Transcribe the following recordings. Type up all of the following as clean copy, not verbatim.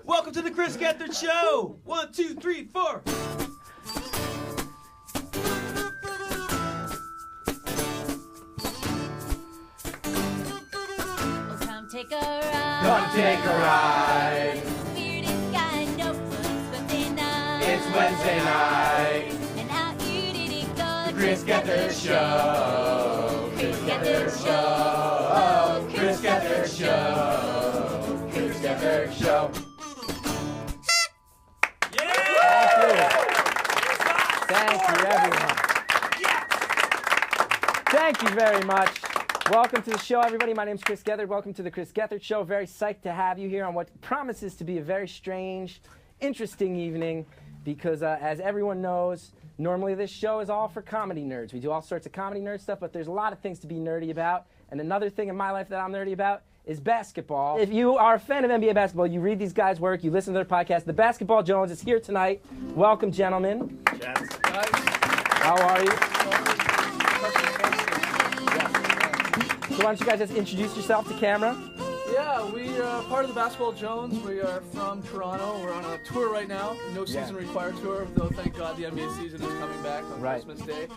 Welcome to the Chris Gethard Show. 1, 2, 3, 4. Come take a ride. Come take a ride. Weirdest guy, no it's Wednesday night. It's Wednesday night. And out you didn't go. The Chris Gethard Show. Chris Gethard Show. Chris Gethard Show. Chris Gethard Show. Thank you, everyone. Thank you very much. Welcome to the show, everybody. My name's Chris Gethard. Welcome to the Chris Gethard Show. Very psyched to have you here on what promises to be a very strange, interesting evening because, as everyone knows, normally this show is all for comedy nerds. We do all sorts of comedy nerd stuff, but there's a lot of things to be nerdy about. And another thing in my life that I'm nerdy about is basketball. If you are a fan of NBA basketball, you read these guys' work, you listen to their podcast. The Basketball Jones is here tonight. Welcome, gentlemen. Yes. How are you? So why don't you guys just introduce yourself to camera? Yeah, we are part of the Basketball Jones. We are from Toronto. We're on a tour right now. No season required tour, though thank God the NBA season is coming back on Christmas Day.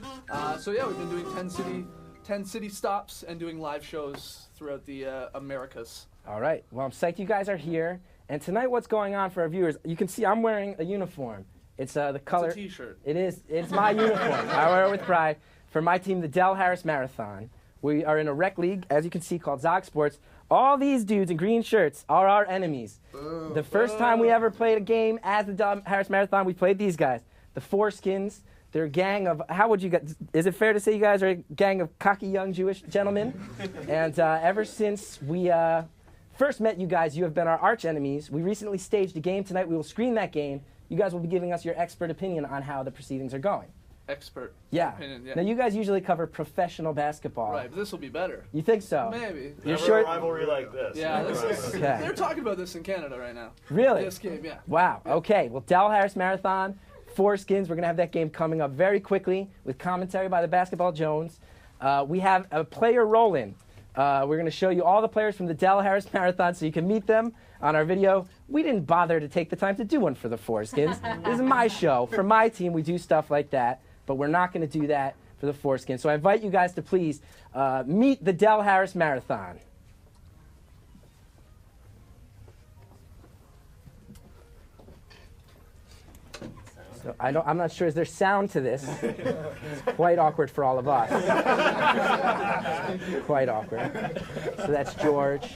So yeah, we've been doing 10 city stops and doing live shows throughout the Americas. All right. Well, I'm psyched you guys are here. And tonight what's going on for our viewers, you can see I'm wearing a uniform. It's the color. It's a t-shirt. It is. It's my uniform. I wear it with pride. For my team, the Del Harris Marathon. We are in a rec league, as you can see, called Zog Sports. All these dudes in green shirts are our enemies. The first time we ever played a game as the Del Harris Marathon, we played these guys. The Foreskins. They're a gang of, how would you guys, is it fair to say you guys are a gang of cocky young Jewish gentlemen? And ever since we first met you guys, you have been our arch enemies. We recently staged a game tonight. We will screen that game. You guys will be giving us your expert opinion on how the proceedings are going. Expert opinion, yeah. Now, you guys usually cover professional basketball. Right, but this will be better. You think so? Maybe. You're Never sure? a rivalry like this. Yeah, this is, Okay. they're talking about this in Canada right now. Really? This game, yeah. Wow. Okay. Well, Del Harris Marathon, Foreskins. We're going to have that game coming up very quickly with commentary by the Basketball Jones. We have a player roll-in. We're going to show you all the players from the Del Harris Marathon so you can meet them on our video. We didn't bother to take the time to do one for the Foreskins. This is my show. For my team, we do stuff like that, but we're not going to do that for the Foreskins. So I invite you guys to please meet the Del Harris Marathon. So I'm not sure, is there sound to this? It's quite awkward for all of us. Quite awkward. So that's George.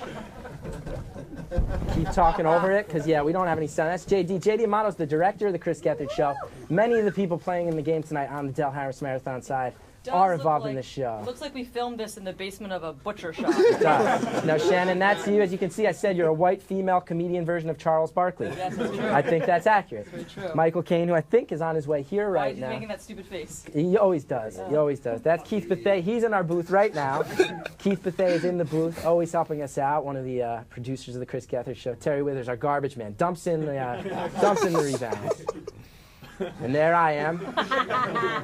Keep talking over it, because, yeah, we don't have any sound. That's JD. JD Amato's the director of the Chris Gethard Show. Many of the people playing in the game tonight on the Del Harris Marathon side are involved in this show. It looks like we filmed this in the basement of a butcher shop. It does. Now, Shannon, that's you. As you can see, I said you're a white female comedian version of Charles Barkley. Yes, that's true. I think that's accurate. Very true. Michael Caine, who I think is on his way here Why right is he now. making that stupid face? He always does. He always does. That's Keith Bethay. He's in our booth right now. Keith Bethay is in the booth, always helping us out. One of the producers of the Chris Gethard Show. Terry Withers, our garbage man, dumps in the rebounds. And there I am.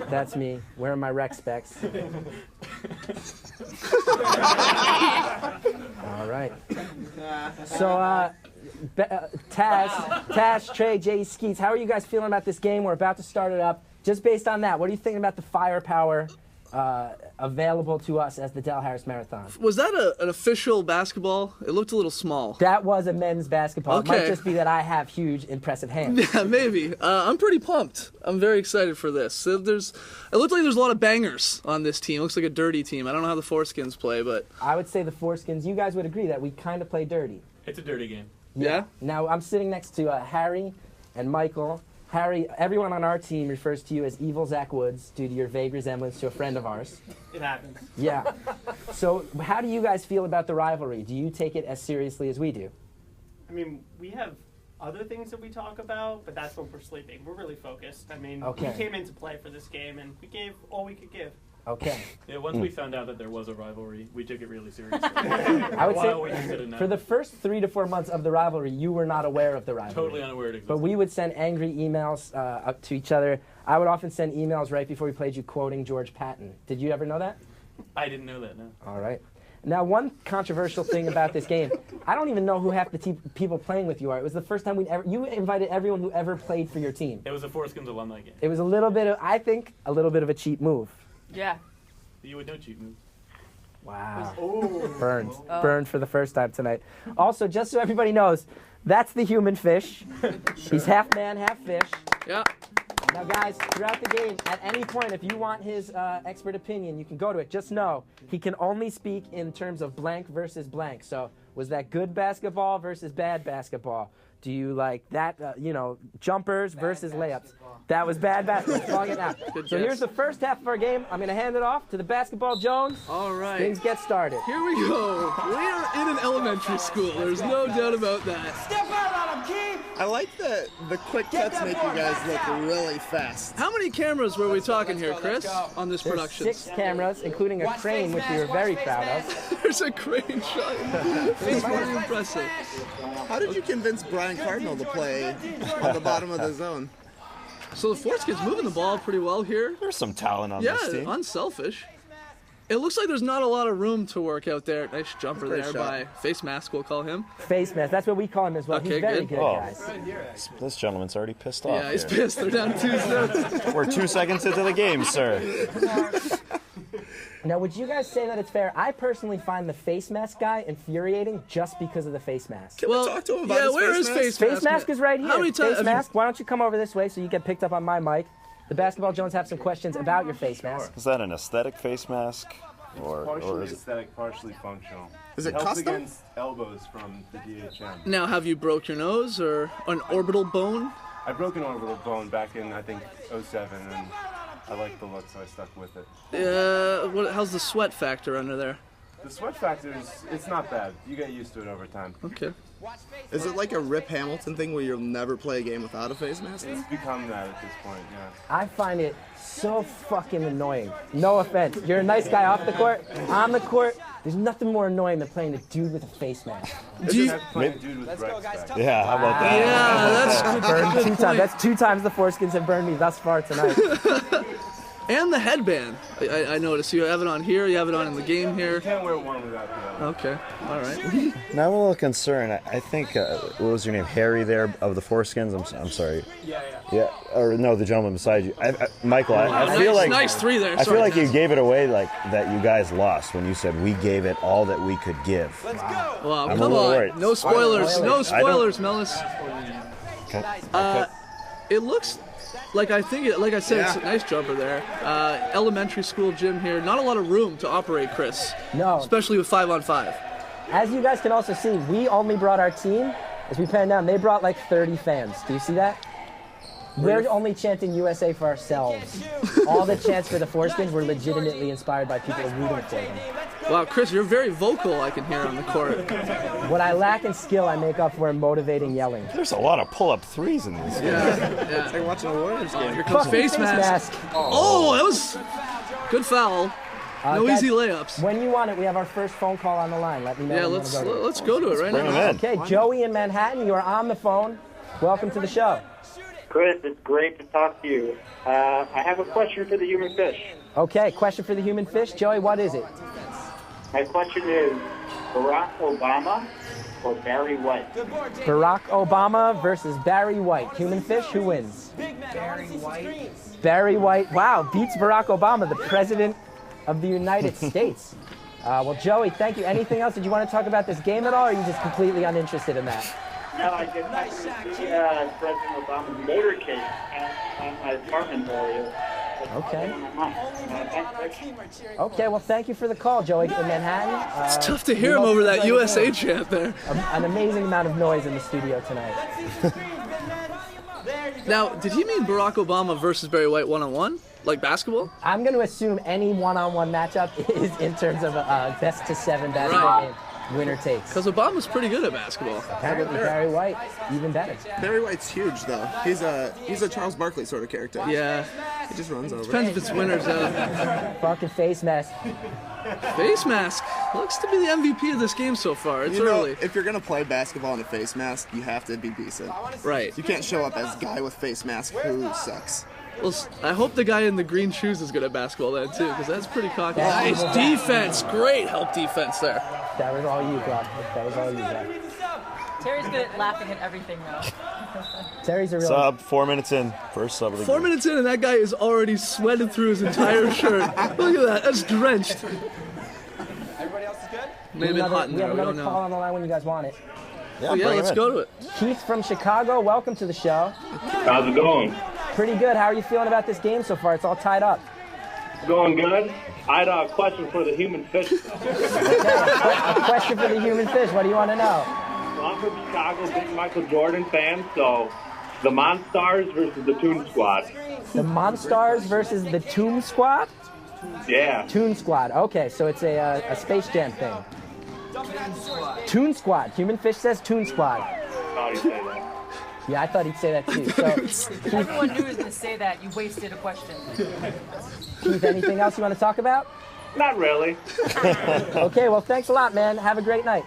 That's me, wearing my rec specs. All right. So, Taz, Trey, Jay, Skeets, how are you guys feeling about this game? We're about to start it up. Just based on that, what are you thinking about the firepower available to us as the Del Harris Marathon? Was that an official basketball? It looked a little small. That was a men's basketball. Okay. It might just be that I have huge, impressive hands. Yeah, maybe. I'm pretty pumped. I'm very excited for this. It looked like there's a lot of bangers on this team. It looks like a dirty team. I don't know how the Foreskins play, but... I would say the Foreskins, you guys would agree that we kind of play dirty. It's a dirty game. Yeah? Now, I'm sitting next to Harry and Michael. Harry, everyone on our team refers to you as Evil Zach Woods due to your vague resemblance to a friend of ours. It happens. Yeah. So how do you guys feel about the rivalry? Do you take it as seriously as we do? I mean, we have other things that we talk about, but that's when we're sleeping. We're really focused. I mean, we came into play for this game, and we gave all we could give. Okay. Yeah, once we found out that there was a rivalry, we took it really seriously. I would say for the first 3 to 4 months of the rivalry, you were not aware of the rivalry. Totally unaware it existed. But we would send angry emails up to each other. I would often send emails right before we played you quoting George Patton. Did you ever know that? I didn't know that, no. All right. Now, one controversial thing about this game, I don't even know who half the people playing with you are. It was the first time you invited everyone who ever played for your team. It was a Foreskins alumni game. It was a little bit of, I think, a little bit of a cheap move. Yeah. You would know cheap moves. Wow. Oh. Burned. Burned for the first time tonight. Also, just so everybody knows, that's the human fish. He's half man, half fish. Yeah. Now, guys, throughout the game, at any point, if you want his expert opinion, you can go to it. Just know he can only speak in terms of blank versus blank. So, was that good basketball versus bad basketball? Do you like that, jumpers versus layups? That was bad basketball. Calling it now. So here's the first half of our game. I'm going to hand it off to the Basketball Jones. All right. Things get started. Here we go. We are in an elementary school. There's no doubt about that. Step out on him, Key! I like that the quick cuts make you guys look really fast. How many cameras were we talking here, Chris, on this There's production? 6 cameras, including a crane, which we were very proud of. There's a crane shot. It's really impressive. How did you convince Brian Cardinal to play on the bottom of the zone? So the Foreskins moving the ball pretty well here. There's some talent on this team. Yeah, unselfish. It looks like there's not a lot of room to work out there. Nice jumper Great there shot. by Face Mask, we'll call him. Face mask, that's what we call him as well. Okay, He's very good. good, Oh. guys. This gentleman's already pissed off. Yeah, he's here. pissed. They're down 2 sets. We're 2 seconds into the game, sir. Now, would you guys say that it's fair? I personally find the face mask guy infuriating just because of the face mask. Well, talk to him about yeah, his where face is mask? Face Face mask is right here. How many times? Face mask, why don't you come over this way so you get picked up on my mic? The Basketball Jones have some questions about your face mask. Is that an aesthetic face mask? Or Partially is it? aesthetic, partially functional. Is it helps custom? against elbows from the DHM. Now, have you broke your nose or an orbital bone? I broke an orbital bone back in, I think, 07, and I liked the look, so I stuck with it. How's the sweat factor under there? The sweat factor it's not bad. You get used to it over time. Okay. Is it like a Rip Hamilton thing where you'll never play a game without a face mask? It's become that at this point, yeah. I find it so fucking annoying. No offense. You're a nice guy off the court. On the court, there's nothing more annoying than playing a dude with a face mask. Playing a dude with bright specs. Yeah, how about that? Yeah, that's Burned good 2 times. point. That's 2 times the Foreskins have burned me thus far tonight. And the headband. I noticed you have it on here. You have it on in the game You here. can't wear one without the other. Okay. All right. Now I'm a little concerned. I think, what was your name? Harry there of the Foreskins? I'm sorry. Yeah, or no, the gentleman beside you. Michael, I feel like nice 3 there. I Sorry, feel like you guys. gave it away like that you guys lost when you said we gave it all that we could give. Wow, I'm a come little on. worried. No spoilers. No I don't- spoilers, Mellis. Okay. It looks like I said, it's a nice jumper there. Elementary school gym here. Not a lot of room to operate, Chris. No. Especially with 5-on-5. As you guys can also see, we only brought our team. As we pan down, they brought like 30 fans. Do you see that? We're only chanting USA for ourselves. All the chants for the Foreskins were legitimately inspired by people rooting for them. Wow, Chris, you're very vocal, I can hear on the court. What I lack in skill, I make up for in motivating yelling. There's a lot of pull-up threes in this game. Yeah. It's like watching a Warriors game. Here comes Fucking face mask. Oh, that was good foul. No guys, easy layups. When you want it, we have our first phone call on the line. Let me know. Yeah, when you let's wanna go to it. let's go to it right Bring now. him in. Okay, Joey in Manhattan, you are on the phone. Welcome to the show. Chris, it's great to talk to you. I have a question for the human fish. Okay, question for the human fish. Joey, what is it? My question is Barack Obama or Barry White? Barack Obama versus Barry White. Human fish, who wins? Barry White. Barry White, wow, beats Barack Obama, the President of the United States. Well, Joey, thank you. Anything else? Did you want to talk about this game at all, or are you just completely uninterested in that? No, I just happened to see President Obama's motorcade at my apartment area. Okay. Okay, well, thank you for the call, Joey, in Manhattan. It's tough to hear him over that USA chant there. An amazing amount of noise in the studio tonight. Now, did he mean Barack Obama versus Barry White one-on-one? Like basketball? I'm going to assume any one-on-one matchup is in terms of a best-to-7 basketball game. Winner takes. Because Obama's pretty good at basketball. Apparently Barry White, even better. Barry White's huge, though. He's a Charles Barkley sort of character. Yeah. He just runs over. Depends if it's winners out. Fucking face mask. Face mask looks to be the MVP of this game so far. It's You know, early. if you're gonna play basketball in a face mask, you have to be decent. Right. You can't show up as guy with face mask who sucks. Well, I hope the guy in the green shoes is good at basketball then too, because that's pretty cocky. Nice defense, great help defense there. That was all you, Brock. That was all you, Brock. Terry's good at laughing at everything, though. Terry's a real sub. 4 minutes in, first sub of the game. 4 minutes in, and that guy is already sweated through his entire shirt. Look at that, that's drenched. Everybody else is good? Maybe hot in we there. have We another don't call know. on the line when you guys want it. Yeah, let's go to it. Keith from Chicago, welcome to the show. How's it going? Pretty good. How are you feeling about this game so far? It's all tied up. Going good. I had a question for the human fish. A question for the human fish. What do you want to know? Well, I'm from Chicago, big Michael Jordan fan, so the Monstars versus the Toon Squad. The Monstars versus the Toon Squad? Yeah. Toon Squad. Okay, so it's a Space Jam thing. Toon Squad. Human Fish says Toon Squad. How do you say that? Yeah, I thought he'd say that too. So, Everyone knew he was going to say that. You wasted a question. Keith, anything else you want to talk about? Not really. Okay, well, thanks a lot, man. Have a great night.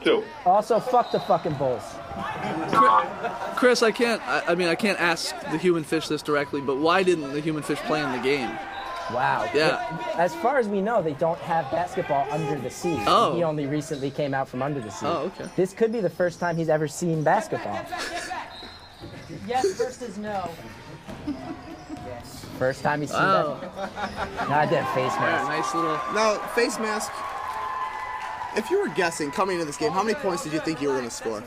Two. Also, fuck the fucking Bulls. Chris, I can't ask the human fish this directly, but why didn't the human fish play in the game? Wow. Yeah. As far as we know, they don't have basketball under the sea. Oh. He only recently came out from under the sea. Oh, okay. This could be the first time he's ever seen basketball. Yes versus no. First time he's seen Wow. that. Not that face mask. Nice little. Now, face mask. If you were guessing coming into this game, how many points did you think you were going to score?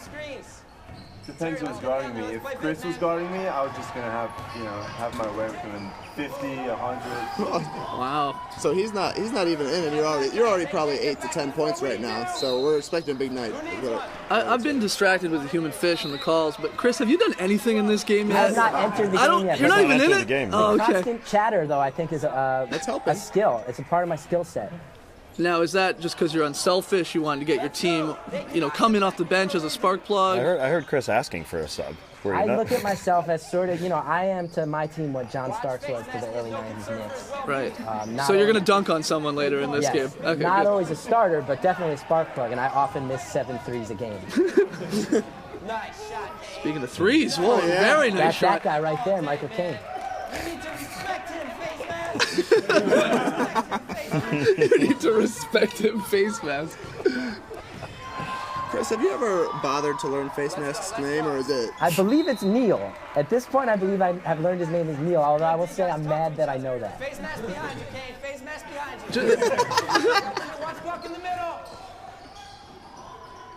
Depends who's guarding me. If Chris was guarding me, I was just gonna have my way with him in 50, 100. Wow. So he's not even in, and you're already probably 8 to 10 points right now. So we're expecting a big night. I've been distracted with the human fish and the calls, but Chris, have you done anything in this game yet? I have not entered the game yet. You're not even in it? Oh, okay. Constant chatter, though, I think is a skill. It's a part of my skill set. Now, is that just because you're unselfish? You wanted to get your team, coming off the bench as a spark plug? I heard Chris asking for a sub. I look at myself as sort of, I am to my team what John Starks was to the early 90s Knicks. Right. So you're going to dunk on someone later in this game? Okay, not good. always a starter, but definitely a spark plug, and I often miss 7 threes a game. Speaking of threes, whoa, very nice That's shot. that guy right there, Michael King. You need to respect him, face mask. Chris, have you ever bothered to learn face mask's name, or is it? I believe it's Neil. At this point, I believe I have learned his name is Neil, although I will say I'm mad that I know that. Face mask behind you, Kane. Face mask behind you. Watch puck in the middle.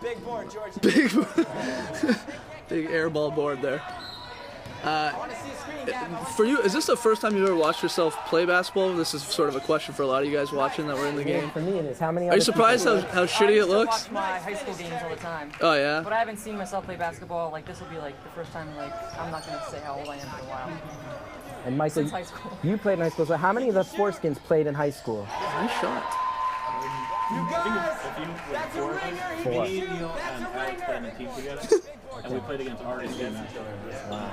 Big board, George. Big airball board there. For you, is this the first time you've ever watched yourself play basketball? This is sort of a question for a lot of you guys watching that were in the game. For me, it is. How many? Are you surprised how shitty it looks? I watch my high school games all the time. Oh yeah. But I haven't seen myself play basketball. Like this will be like the first time. Like I'm not gonna say how old I am for a while. And Michael, Since high school. you played in high school. So how many of the foreskins played in high school? Nice shot. Me, Neil, and Alex played in a team together, and we played against Ari against each other.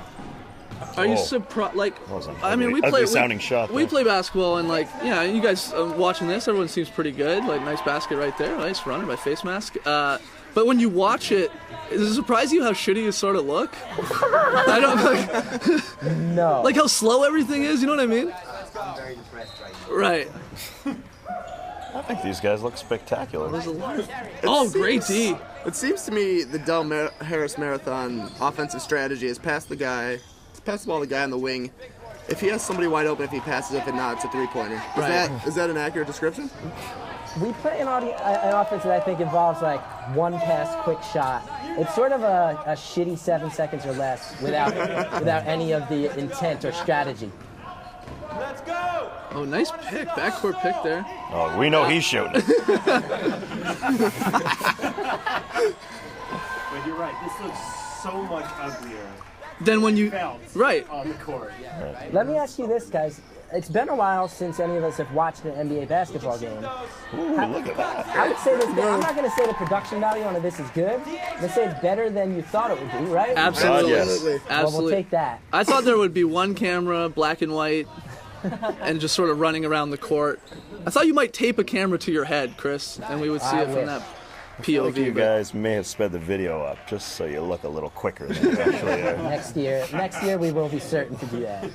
Are you surprised? Like, I mean, we ugly play. sounding shot, We though. play basketball, and like, yeah, you guys watching this, everyone seems pretty good. Like, nice basket right there, nice runner by Face Mask. But when you watch it, does it surprise you how shitty you sort of look? I don't like. No. Like how slow everything is. You know what I mean? I'm very depressed Right. I think these guys look spectacular. Oh, great D. It seems to me the Del Harris Marathon offensive strategy is pass the ball to the guy on the wing. If he has somebody wide open, if he passes, if not, it's a three-pointer. Is that an accurate description? We play an offense that I think involves like one pass, quick shot. It's sort of a shitty 7 seconds or less without any of the intent or strategy. Let's go! Oh, nice pick, backcourt pick there. Oh, we know he's shooting. But you're right. This looks so much uglier. Then when you felt on the court. Let me ask you this, guys. It's been a while since any of us have watched an NBA basketball game. Ooh, look at that. I would say this. I'm not going to say the production value on this is good. I'm going to say it's better than you thought it would be, right? Absolutely. Yes. Well, we'll take that. I thought there would be one camera, black and white, and just sort of running around the court. I thought you might tape a camera to your head, Chris, and we would see it from that POV. You guys may have sped the video up just so you look a little quicker than you actually are. Next year we will be certain to do that.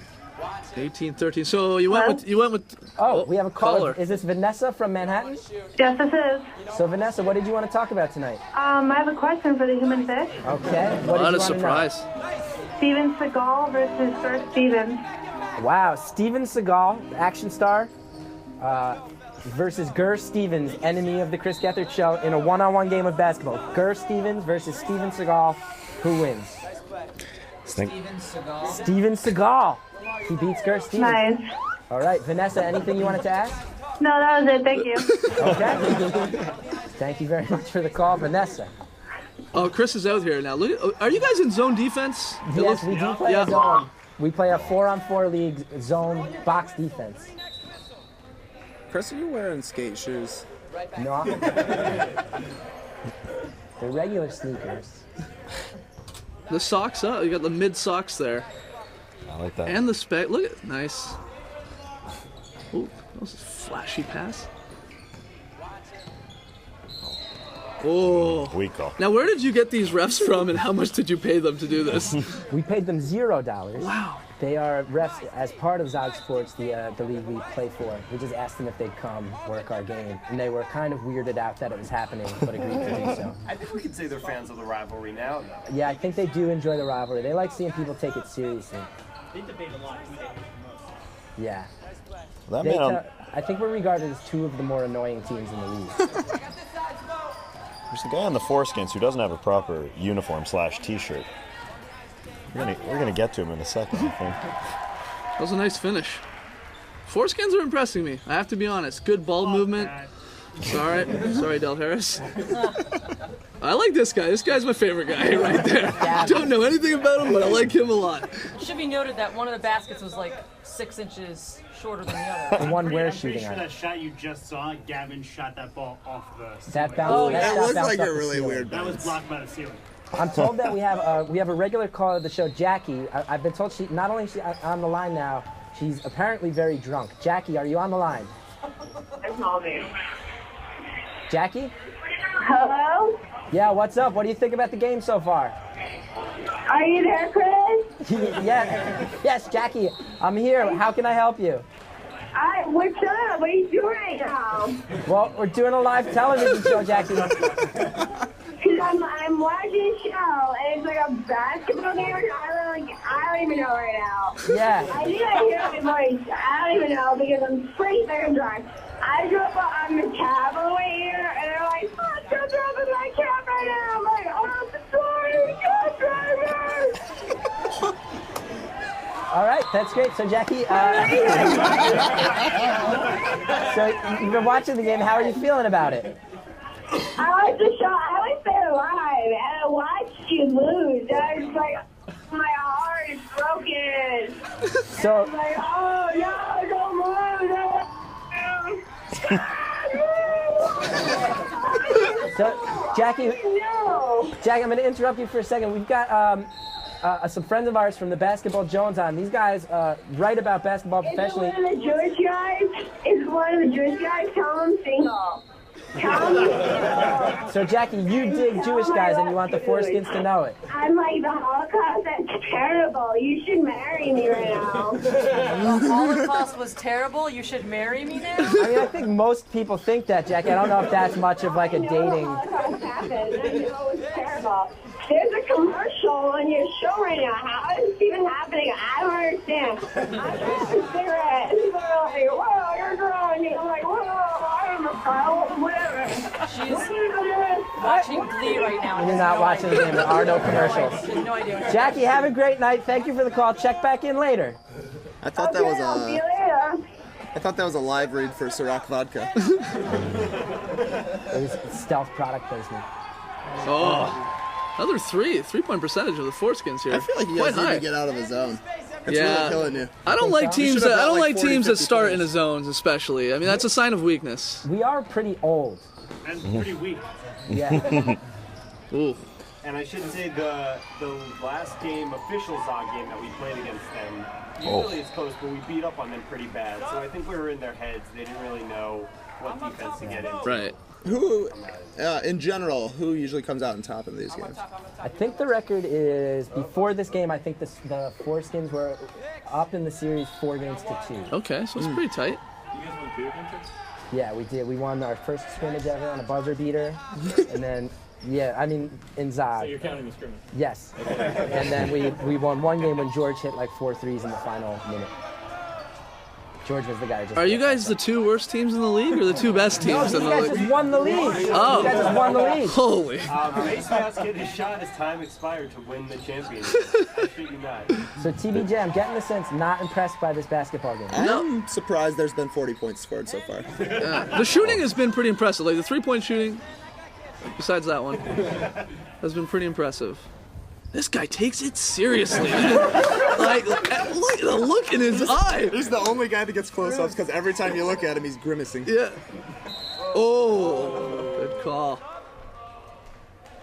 18-13. So you went with. Oh, we have a caller. Is this Vanessa from Manhattan? Yes, this is. So Vanessa, what did you want to talk about tonight? I have a question for the human fish. Okay. What a surprise. Steven Seagal versus Sir Stevens. Wow, Steven Seagal, action star, versus Gur Stevens, enemy of the Chris Gethard Show, in a one-on-one game of basketball. Gur Stevens versus Steven Seagal. Who wins? Steven Seagal. Steven Seagal. He beats Gur Stevens. Nice. All right, Vanessa, anything you wanted to ask? No, that was it. Thank you. Okay. Thank you very much for the call, Vanessa. Oh, Chris is out here now. Look, are you guys in zone defense? Yes, we do play a zone. We play a 4-on-4 league zone box defense. Chris, are you wearing skate shoes? No. They're regular sneakers. The socks up. You got the mid socks there. I like that. And the spec. Look at nice. Ooh, that was a flashy pass. Oh. Weak call. Now, where did you get these refs from, and how much did you pay them to do this? We paid them $0. Wow. They are refs as part of Zog Sports, the league we play for. We just asked them if they'd come work our game, and they were kind of weirded out that it was happening, but agreed to do so. I think we can say they're fans of the rivalry now, though. Yeah, I think they do enjoy the rivalry. They like seeing people take it seriously. They debate a lot who they hate the most. Yeah. That man, I think we're regarded as two of the more annoying teams in the league. there's a guy on the foreskins who doesn't have a proper uniform / t-shirt. We're gonna get to him in a second, I think. That was a nice finish. Foreskins are impressing me, I have to be honest. Good ball movement. Sorry, Del Harris. I like this guy. This guy's my favorite guy right there. Don't know anything about him, but I like him a lot. It should be noted that one of the baskets was like 6 inches shorter than the other. The one we're I'm shooting pretty sure at. that shot you just saw, Gavin shot that ball off the That ceiling. bounced. That shot looked bounced like off a the really ceiling. weird That was bounce. blocked by the ceiling. I'm told that we have a regular caller of the show, Jackie. I've been told she not only is she on the line now, she's apparently very drunk. Jackie, are you on the line? Jackie? Hello? Yeah, what's up? What do you think about the game so far? Are you there, Chris? Yes, Jackie, I'm here. How can I help you? What's up? What are you doing right now? Well, we're doing a live television show, Jackie. Because I'm watching a show, and it's like a basketball game, and I don't even know right now. Yeah. I think I hear my voice. I don't even know, because I'm pretty fucking drunk. I drove on the cab on the way here, and they're like, oh, don't drive in my cab right now. I'm like, oh, I'm sorry, cab driver. All right, that's great. So, Jackie, so you've been watching the game. How are you feeling about it? I watched the show. I was there live, and I watched you lose. And I was like, my heart is broken. So, I was like, oh, no, don't move. So, Jackie, I'm going to interrupt you for a second. We've got some friends of ours from the Basketball Jones on. These guys write about basketball professionally. Is one of the Jewish guys? Is one of the Jewish guys? Tell him single. So, Jackie, you dig Jewish guys and you want the foreskins to know it. I'm like, the Holocaust, that's terrible. You should marry me right now. The Holocaust was terrible. You should marry me now. I mean, I think most people think that, Jackie. I don't know if that's much of like a dating. The Holocaust happened. I know it's terrible. There's a commercial on your show right now. How is this even happening? I don't understand. I'm drinking a cigarette. And people are like, whoa, you're drunk. And I'm like, whoa, I don't know, whatever. She's watching Glee right now. You're not watching the game. There are no commercials. She has no idea. Jackie, have a great night. Thank you for the call. Check back in later. I thought that was I'll see you later. I thought that was a live read for Ciroc vodka. It was stealth product placement. Oh. Another 3-point percentage of the foreskins here. I feel like he quite doesn't high. even get out of his zone. It's Yeah. really killing you. I don't like teams should've that got like 40, teams that 50 start points. in the zones, especially. I mean, that's a sign of weakness. We are pretty old. And pretty weak. Yeah. Ooh. And I should say the last game, official Zog game that we played against them, usually it's close, but we beat up on them pretty bad. So I think we were in their heads. They didn't really know what defense to get into. Right. Who, in general, who usually comes out on top in these games? I think the record is, before this game, I think the foreskins were up in the series 4-2. Okay, so it's pretty tight. You guys won 2 against us? Yeah, we did. We won our first scrimmage ever on a buzzer beater, and then in Zog. So you're counting the scrimmage? Yes. And then we won one game when George hit like 4 threes in the final minute. George was the guy who just... Are you guys the 2 worst teams in the league or the 2 best teams in the league? No, these guys just won the league. Oh. These guys just won the league. Holy. Face mask kid, his shot, his time expired to win the championship. I shit you not. So TBJ, I'm getting the sense not impressed by this basketball game. I'm surprised there's been 40 points scored so far. The shooting has been pretty impressive. Like the 3-point shooting, besides that one, has been pretty impressive. This guy takes it seriously. Like, look at the look in his eye. He's the only guy that gets close-ups because every time you look at him, he's grimacing. Yeah. Oh, good call.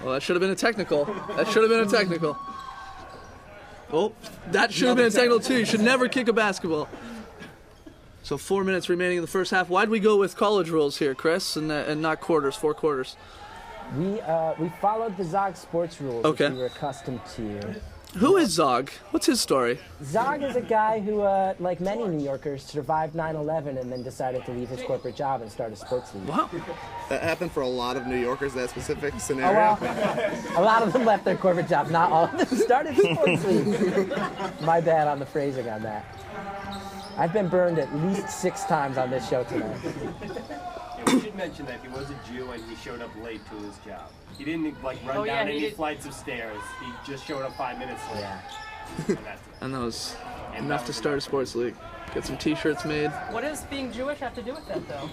Well, that should have been a technical. That should have been a technical. Oh, that should have been a technical too. You should never kick a basketball. So 4 minutes remaining in the first half. Why'd we go with college rules here, Chris, and not quarters, 4 quarters? We followed the Zog sports rules, which we were accustomed to. Who is Zog? What's his story? Zog is a guy who, like many New Yorkers, survived 9/11 and then decided to leave his corporate job and start a sports league. Wow. That happened for a lot of New Yorkers, that specific scenario. Oh, well, a lot of them left their corporate jobs. Not all of them started sports leagues. My bad on the phrasing on that. I've been burned at least 6 times on this show tonight. Yeah, we should mention that he was a Jew and he showed up late to his job. He didn't like run down any flights of stairs. He just showed up 5 minutes late. Yeah. And that was enough to start a sports league. Get some T-shirts made. What does being Jewish have to do with that, though?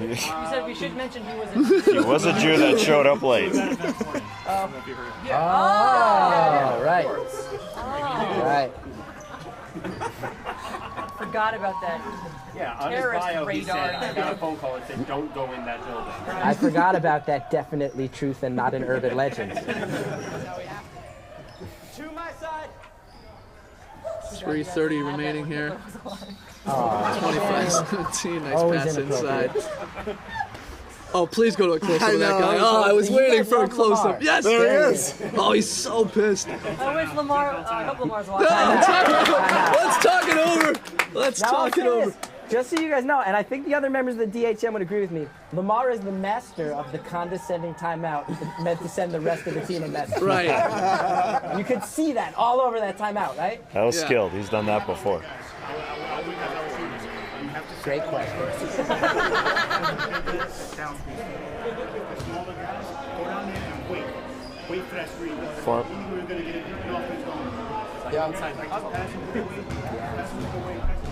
You said we should mention he was a Jew. He was a Jew that showed up late. Oh, right. Oh. Right. Forgot about that. Yeah, on his bio he said, I got a phone call that said, don't go in that building. I forgot about that definitely truth and not an urban legend. To my side. 3:30 remaining here. Oh. 25-17, nice Always pass inside. inappropriate. Oh, I go to a close-up I of that know, guy. I Oh, I was He waiting does for a love close-up. Lamar. Yes! There he is. Oh, he's so pissed. I wish Lamar. I hope Lamar's No, watching. let's talk it over. Let's Now, talk it over. serious. Just so you guys know, and I think the other members of the DHM would agree with me, Lamar is the master of the condescending timeout meant to send the rest of the team a message. Right. You could see that all over that timeout, right? That was Yeah. skilled. He's done that before. Great question. Form.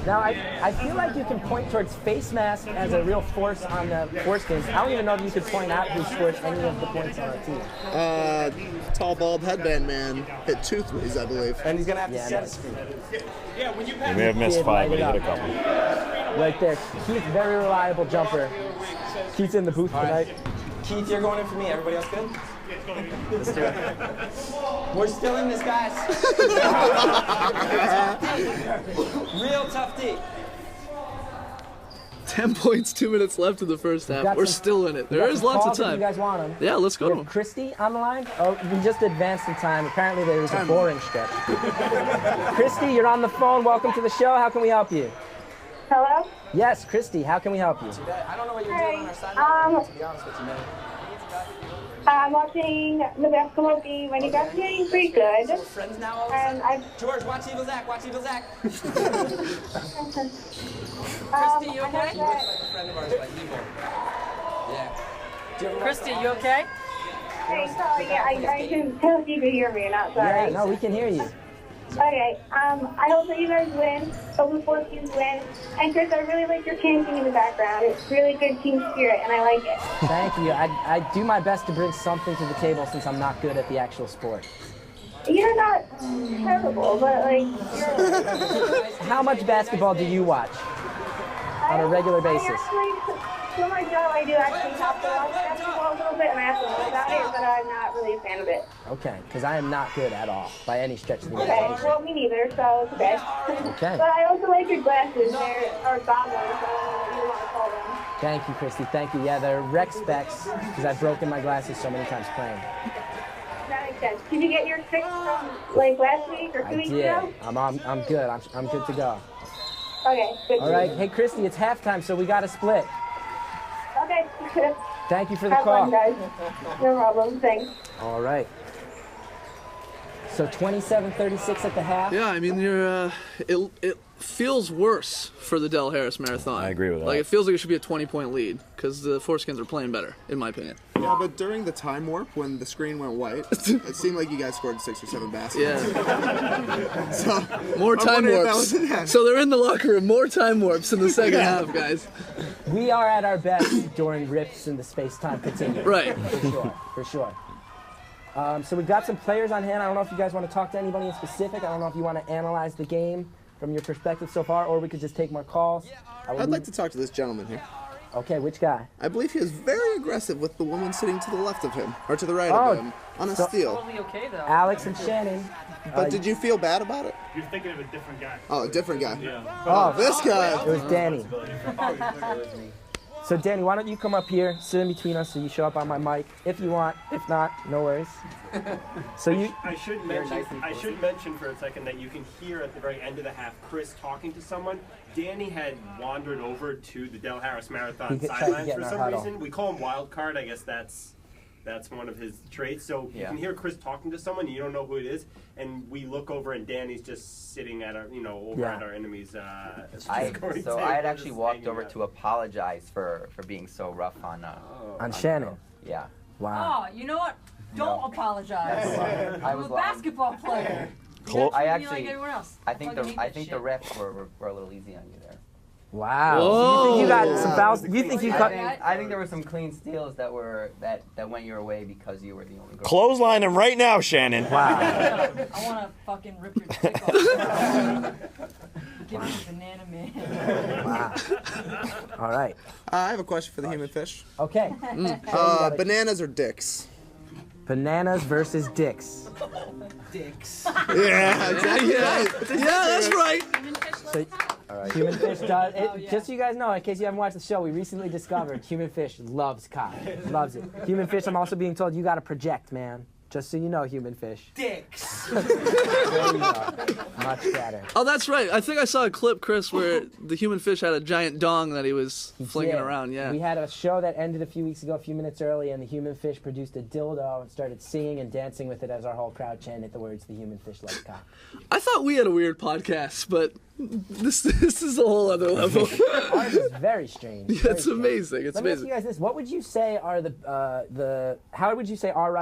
Now, I feel like you can point towards face mask as a real force on the force games. I don't even know if you could point out who scored any of the points on our team. Tall, bald headband man hit 2 threes, I believe. And he's gonna have to set a nice. screen. He may have missed 5, but he hit a couple. Right there. Keith, very reliable jumper. Keith's in the booth tonight. Keith, you're going in for me. Everybody else good? Let's do it. We're still in this, guys. Real tough D. 10 points, 2 minutes left in the first half. We're still in it. There is lots of If time. you guys want them. Yeah, let's go We to have him. Christy on the line. Oh, we just advanced in time. Apparently there was a boring stretch. Christy, you're on the phone. Welcome to the show. How can we help you? Hello? Yes, Christy, how can we help you? I don't know what you're doing on our side, to be honest with you, man. I'm watching the basketball game, and you guys are doing pretty good. We're friends now all of a And sudden. George, watch Evil Zach. Watch Evil Zach. Christy, you okay? He looks like a friend of ours, like Evil. Yeah. Christy, you okay? Hey, sorry, yeah, I can tell if you can hear me, not sorry. Yeah, no, we can hear you. Okay, I hope that you guys win. Hope the 4 teams win. And Chris, I really like your chanting in the background. It's really good team spirit, and I like it. Thank you. I do my best to bring something to the table since I'm not good at the actual sport. You're not terrible, but like, you're... How much basketball do you watch on a regular basis? For my job, I do actually have to watch basketball a little bit, and I have to learn about it, but I'm not really a fan of it. Okay, because I am not good at all, by any stretch of the Okay, imagination. well, me neither, so it's okay. Okay. But I also like your glasses, or goggles, I don't know what you want to call them. Thank you, Christy. Thank you. Yeah, they're rec specs because I've broken my glasses so many times playing. Is that a sense. Did you get your fix from like last week or 2 weeks ago? I'm good. I'm good to go. Okay. Good. All right. Hey, Christy, it's halftime, so we got to split. Okay. Thank you for the Have call. fun, guys. No problem. Thanks. All right. So 27-36 at the half. Yeah, I mean, it feels worse for the Del Harris Marathon. I agree with that. Like, it feels like it should be a 20-point lead because the Foreskins are playing better, in my opinion. Yeah, but during the time warp, when the screen went white, it seemed like you guys scored 6 or 7 baskets. Yeah. So, more I'm time wondering if that warps. was it. So they're in the locker room. More time warps in the second half, guys. We are at our best during rifts in the space-time continuum. Right. For sure. So we've got some players on hand. I don't know if you guys want to talk to anybody in specific. I don't know if you want to analyze the game from your perspective so far, or we could just take more calls. I'd like to talk to this gentleman here. Okay, which guy? I believe he is very aggressive with the woman sitting to the left of him, or to the right of him, on a steal. Totally okay though. Alex and Shannon. But did you feel bad about it? You're thinking of a different guy. Oh, a different guy. Yeah. Oh, this guy. It was Danny. So Danny, why don't you come up here, sit in between us so you show up on my mic if you want. If not, no worries. So you. I should mention for a second that you can hear at the very end of the half Chris talking to someone. Danny had wandered over to the Del Harris Marathon sidelines for some reason. We call him wild card. I guess that's one of his traits. So you can hear Chris talking to someone, you don't know who it is, and we look over and Danny's just sitting at our, at our enemies. I had actually walked over to apologize for being so rough on Shannon. Yeah. Wow. Oh, you know what? Don't apologize. I I'm was a basketball player. I Like actually, everyone else. I think the Shit. refs were a little easy on you there. Wow. Whoa. You think you got some fouls? You think you cut? I think there were some clean steals that went your way because you were the only girl. Clothesline him right now, Shannon. Wow. I want to fucking rip your dick off. Give me a banana man. Wow. All right. I have a question for the human fish. Okay. Bananas or dicks? Bananas versus dicks. Dicks. Yeah, exactly. Yeah, that's right. So, human fish does. Just so you guys know, in case you haven't watched the show, we recently discovered human fish loves cock. Loves it. Human fish, I'm also being told you got to project, man. Just so you know, human fish. Dicks. There you go. Much better. Oh, that's right. I think I saw a clip, Chris, where the human fish had a giant dong that he was flinging around. Yeah. We had a show that ended a few weeks ago, a few minutes early, and the human fish produced a dildo and started singing and dancing with it as our whole crowd chanted the words, "The human fish loves cock." I thought we had a weird podcast, but this is a whole other level. Ours is very strange. Yeah, it's amazing. It's Let me ask amazing. you guys this: what would you say are how would you say our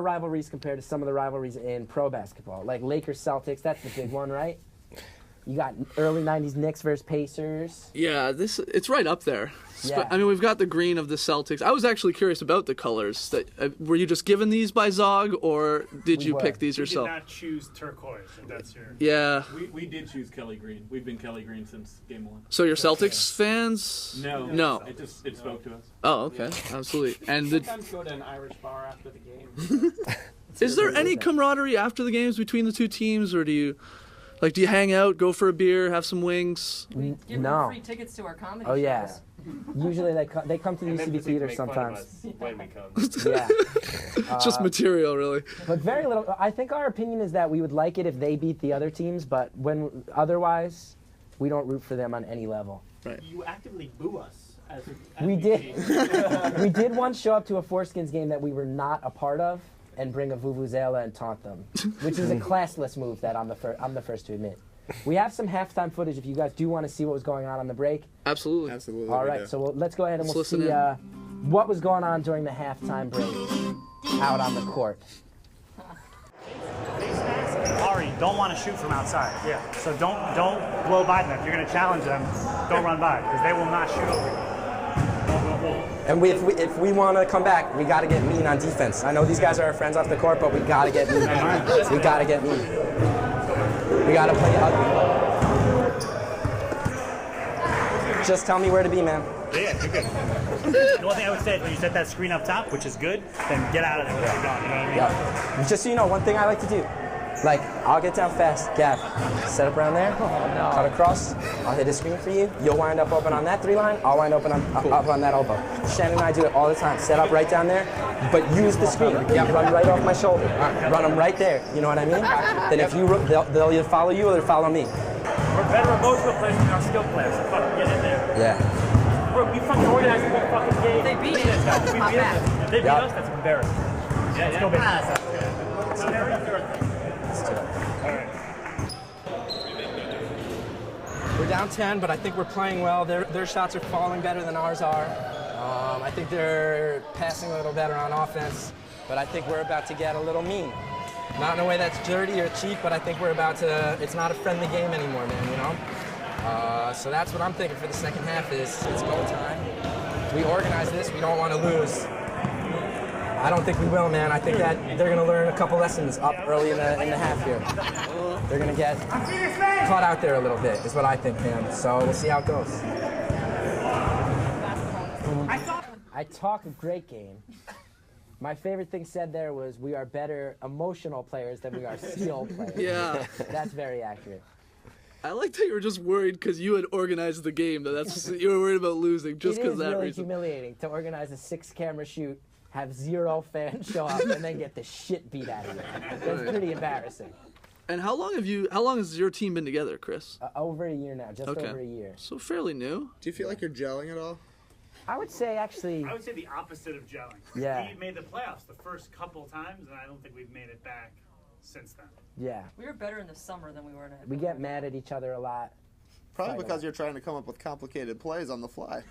rivalries compare to some of the rivalries in pro basketball, like Lakers Celtics? That's the big one, right? You got early '90s Knicks versus Pacers. Yeah, it's right up there. Yeah. I mean, we've got the green of the Celtics. I was actually curious about the colors. Were you just given these by Zog, or did you pick these yourself? We did not choose turquoise, if that's your... Yeah. We did choose Kelly Green. We've been Kelly Green since game 1. So you're Celtics fans? No. It spoke to us. Oh, okay. Absolutely. And sometimes go to an Irish bar after the game. Is there any camaraderie after the games between the two teams, or do you hang out, go for a beer, have some wings? Give them free tickets to our comedy shows. Oh yeah. Usually they come to the UCB theater sometimes. When we come. Yeah. It's just material, really. But very little. I think our opinion is that we would like it if they beat the other teams, but otherwise, we don't root for them on any level. Right. You actively boo us. We did. We did once show up to a Foreskins game that we were not a part of and bring a vuvuzela and taunt them, which is a classless move that I'm the first to admit. We have some halftime footage if you guys do want to see what was going on the break. Absolutely. Absolutely. All right, so let's go ahead and Let's we'll see what was going on during the halftime break out on the court. Ari, don't want to shoot from outside. Yeah. So don't blow by them. If you're going to challenge them, don't run by because they will not shoot over you. And if we want to come back, we got to get mean on defense. I know these guys are our friends off the court, but we got to get mean. We got to get mean. We got to play ugly. Just tell me where to be, man. Yeah, you're good. The one thing I would say is when you set that screen up top, which is good, then get out of there. You're gone, you know what I mean? Yeah. Just so you know, one thing I like to do, Like, I'll get down fast, Geth, set up around there, cut across, I'll hit a screen for you, you'll wind up open on that 3 line, I'll wind up on that elbow. Shannon and I do it all the time, set up right down there, but use the screen, run right off my shoulder, run them right there, you know what I mean? Then if you, they'll either follow you or they'll follow me. We're better emotional players than our skill players, so fucking get in there. Yeah. We fucking organized the whole fucking game. They beat us. us. We beat us. If they beat us, that's embarrassing. Yeah, let's go back. We're down 10, but I think we're playing well. Their shots are falling better than ours are. I think they're passing a little better on offense, but I think we're about to get a little mean. Not in a way that's dirty or cheap, but I think we're about to, it's not a friendly game anymore, man, you know? So that's what I'm thinking for the second half is it's go time. We organize this, we don't want to lose. I don't think we will, man. I think that they're going to learn a couple lessons up early in the half here. They're going to get caught out there a little bit, is what I think, man. So we'll see how it goes. I talk a great game. My favorite thing said there was, we are better emotional players than we are skill players. Yeah. That's very accurate. I like that you were just worried because you had organized the game. That's you were worried about losing just because of that really reason. humiliating to organize a 6-camera shoot, have 0 fans show up, and then get the shit beat out of you. That's pretty embarrassing. And how long has your team been together, Chris? Over a year now, just over a year. So fairly new. Do you feel like you're gelling at all? I would say actually. I would say the opposite of gelling. Yeah. We made the playoffs the first couple times, and I don't think we've made it back since then. Yeah. We were better in the summer than we were in the We get mad at each other a lot. Probably because you're trying to come up with complicated plays on the fly.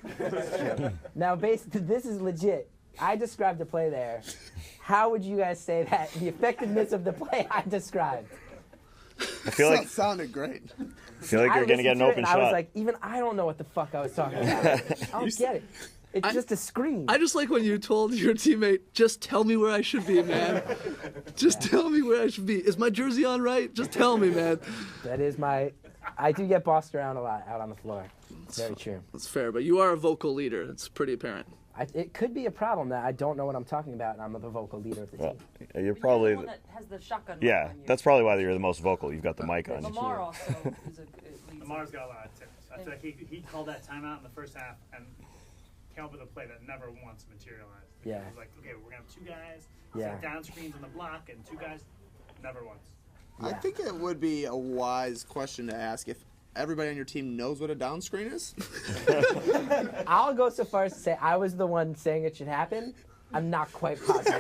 Now, this is legit. I described the play there. How would you guys say that? The effectiveness of the play I described. I feel like that sounded great. I feel like you're gonna get an open shot. I was like, even I don't know what the fuck I was talking about. I don't get it. It's just a screen. I just like when you told your teammate, just tell me where I should be, man. Just tell me where I should be. Is my jersey on right? Just tell me, man. That is my... I do get bossed around a lot out on the floor. It's very true. That's fair, but you are a vocal leader. It's pretty apparent. It could be a problem that I don't know what I'm talking about and I'm the vocal leader of the team. You're probably the one that has the shotgun. yeah. That's probably why you're the most vocal. You've got the mic on. Lamar also is Lamar's got a lot of tips. I feel like he called that timeout in the first half and came up with a play that never once materialized. Yeah. It was like, okay, we're gonna have 2 guys, yeah, down screens on the block, and 2 guys, never once. I think it would be a wise question to ask if everybody on your team knows what a down screen is. I'll go so far as to say I was the one saying it should happen. I'm not quite positive.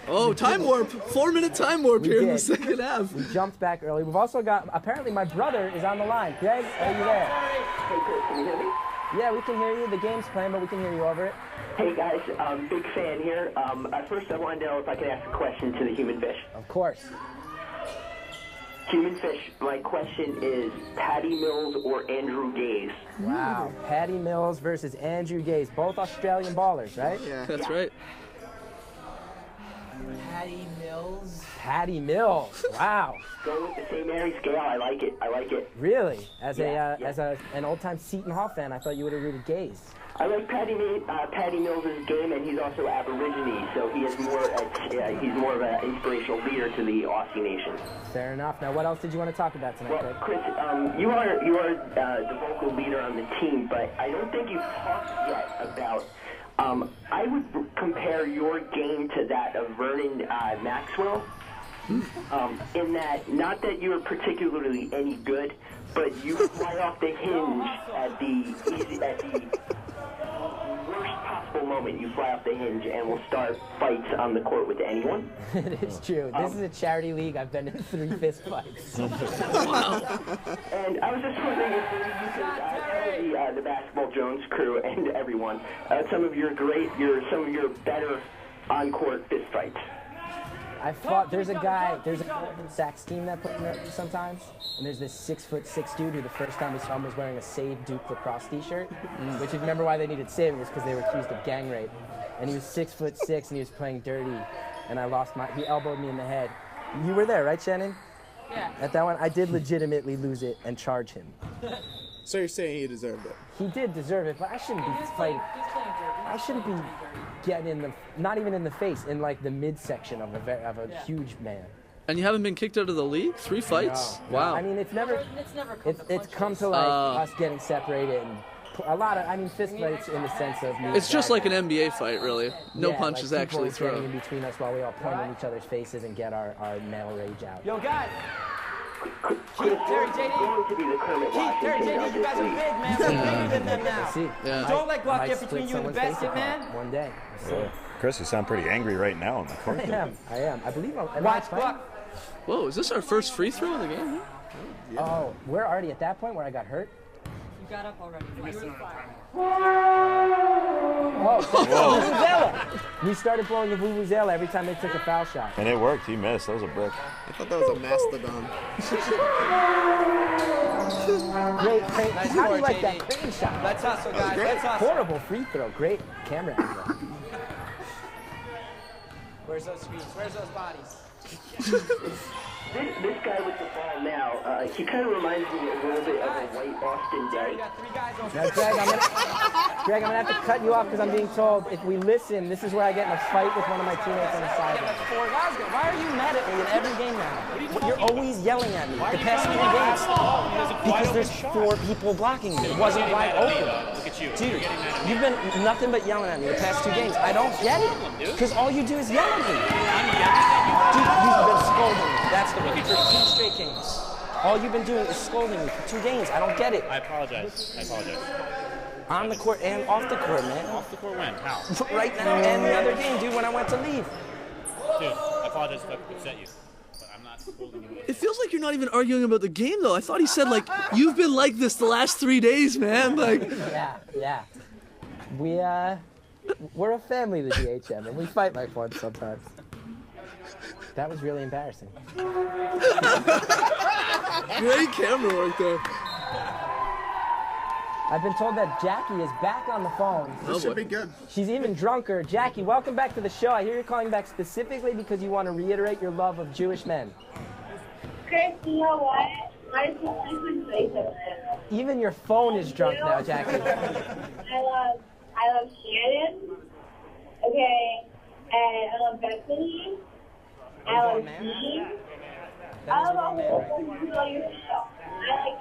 Oh, time warp. 4-minute time warp here in the second half. We jumped back early. We've also got, apparently my brother is on the line. Greg, are you there? Hey, Chris, can you hear me? Yeah, we can hear you. The game's playing, but we can hear you over it. Hey, guys. Big fan here. First, I wanted to know if I could ask a question to the human fish. Of course. Human fish, my question is Patty Mills or Andrew Gaze? Wow. Patty Mills versus Andrew Gaze. Both Australian ballers, right? Yeah, that's right. Patty Mills. Patty Mills. Wow. Go with the St. Mary's scale. I like it. I like it. Really? As an old-time Seton Hall fan, I thought you would have rooted Gaze. I like Patty Mills' game, and he's also Aborigine, so he is he's more of an inspirational leader to the Aussie nation. Fair enough. Now, what else did you want to talk about tonight, Well, Chris, you are the vocal leader on the team, but I don't think you've talked yet about. I would compare your game to that of Vernon Maxwell, in that not that you're particularly any good, but you fly off the hinge at the worst possible moment. You fly off the hinge and will start fights on the court with anyone. It is true. This is a charity league. I've been in 3 fist fights. Wow. And I was just wondering if you could tell the Basketball Jones crew and everyone some of your better on-court fist fights. I fought. There's a guy from Sachs team that put me sometimes, and there's this 6'6" dude who the first time we saw him was wearing a Save Duke lacrosse T-shirt, which if you remember why they needed saving was because they were accused of gang rape, and he was 6'6" and he was playing dirty, and he elbowed me in the head. You were there, right, Shannon? Yeah. At that one, I did legitimately lose it and charge him. So you're saying he deserved it? He did deserve it, but I shouldn't be fighting. I shouldn't be getting not even in the face, in like the midsection of a huge man. And you haven't been kicked out of the league? 3 fights? No. Wow. I mean, it's come to like us getting separated and a lot of, I mean, fist fights in the sense of me. It's just like an NBA fight, really. No punches like actually people thrown. in between us while we all point in each other's faces and get our male rage out. Yo, guys. Keith, Terry, JD. Keith, Terry, JD, you guys are big, man. We're bigger than them now. Yeah. Don't let Glock get between you and the basket, man. One day. Chris, you sound pretty angry right now on the court. I am. I believe I'm. Watch Glock. Whoa, is this our first free throw in the game? Oh, we're already at that point where I got hurt? You got up already. Oh, Vuvuzela! We started blowing a Vuvuzela every time they took a foul shot. And it worked. He missed. That was a brick. I thought that was a mastodon. Great. Nice How do you score, like JD. that crane shot? Let's hustle, guys. Let's hustle. Horrible free throw. Great camera angle. Where's those screens? Where's those bodies? This guy with the ball now, he kind of reminds me a little bit of a white Austin Day. Now, Greg, I'm gonna have to cut you off because I'm being told if we listen, this is where I get in a fight with one of my teammates on the sideline. Why are you mad at me in every game now? You're always yelling at me. The past 3 games. Because there's 4 people blocking me. It wasn't wide open. Look at you. Dude, you've been nothing but yelling at me the past 2 games. I don't get it. Because all you do is yell at me. Dude, you've been scolding me. That's the word. For 2 straight games. All you've been doing is scolding me for 2 games. I don't get it. I apologize. On the court and off the court, man. Off the court when? How? Right now and the other game, dude, when I went to leave. Dude, I apologize if I upset you. But I'm not scolding you. It feels like you're not even arguing about the game, though. I thought he said, like, you've been like this the last 3 days, man. Like. Yeah. We're a family, the DHM, and we fight like one sometimes. That was really embarrassing. Great camera work there. I've been told that Jackie is back on the phone. This should be good. She's even drunker. Jackie, welcome back to the show. I hear you're calling back specifically because you want to reiterate your love of Jewish men. Chris, you know what? I just say something. Even your phone is drunk now, Jackie. I love Shannon. Okay, and I love Bethany. I love Steve. I love all the people who know your show. I like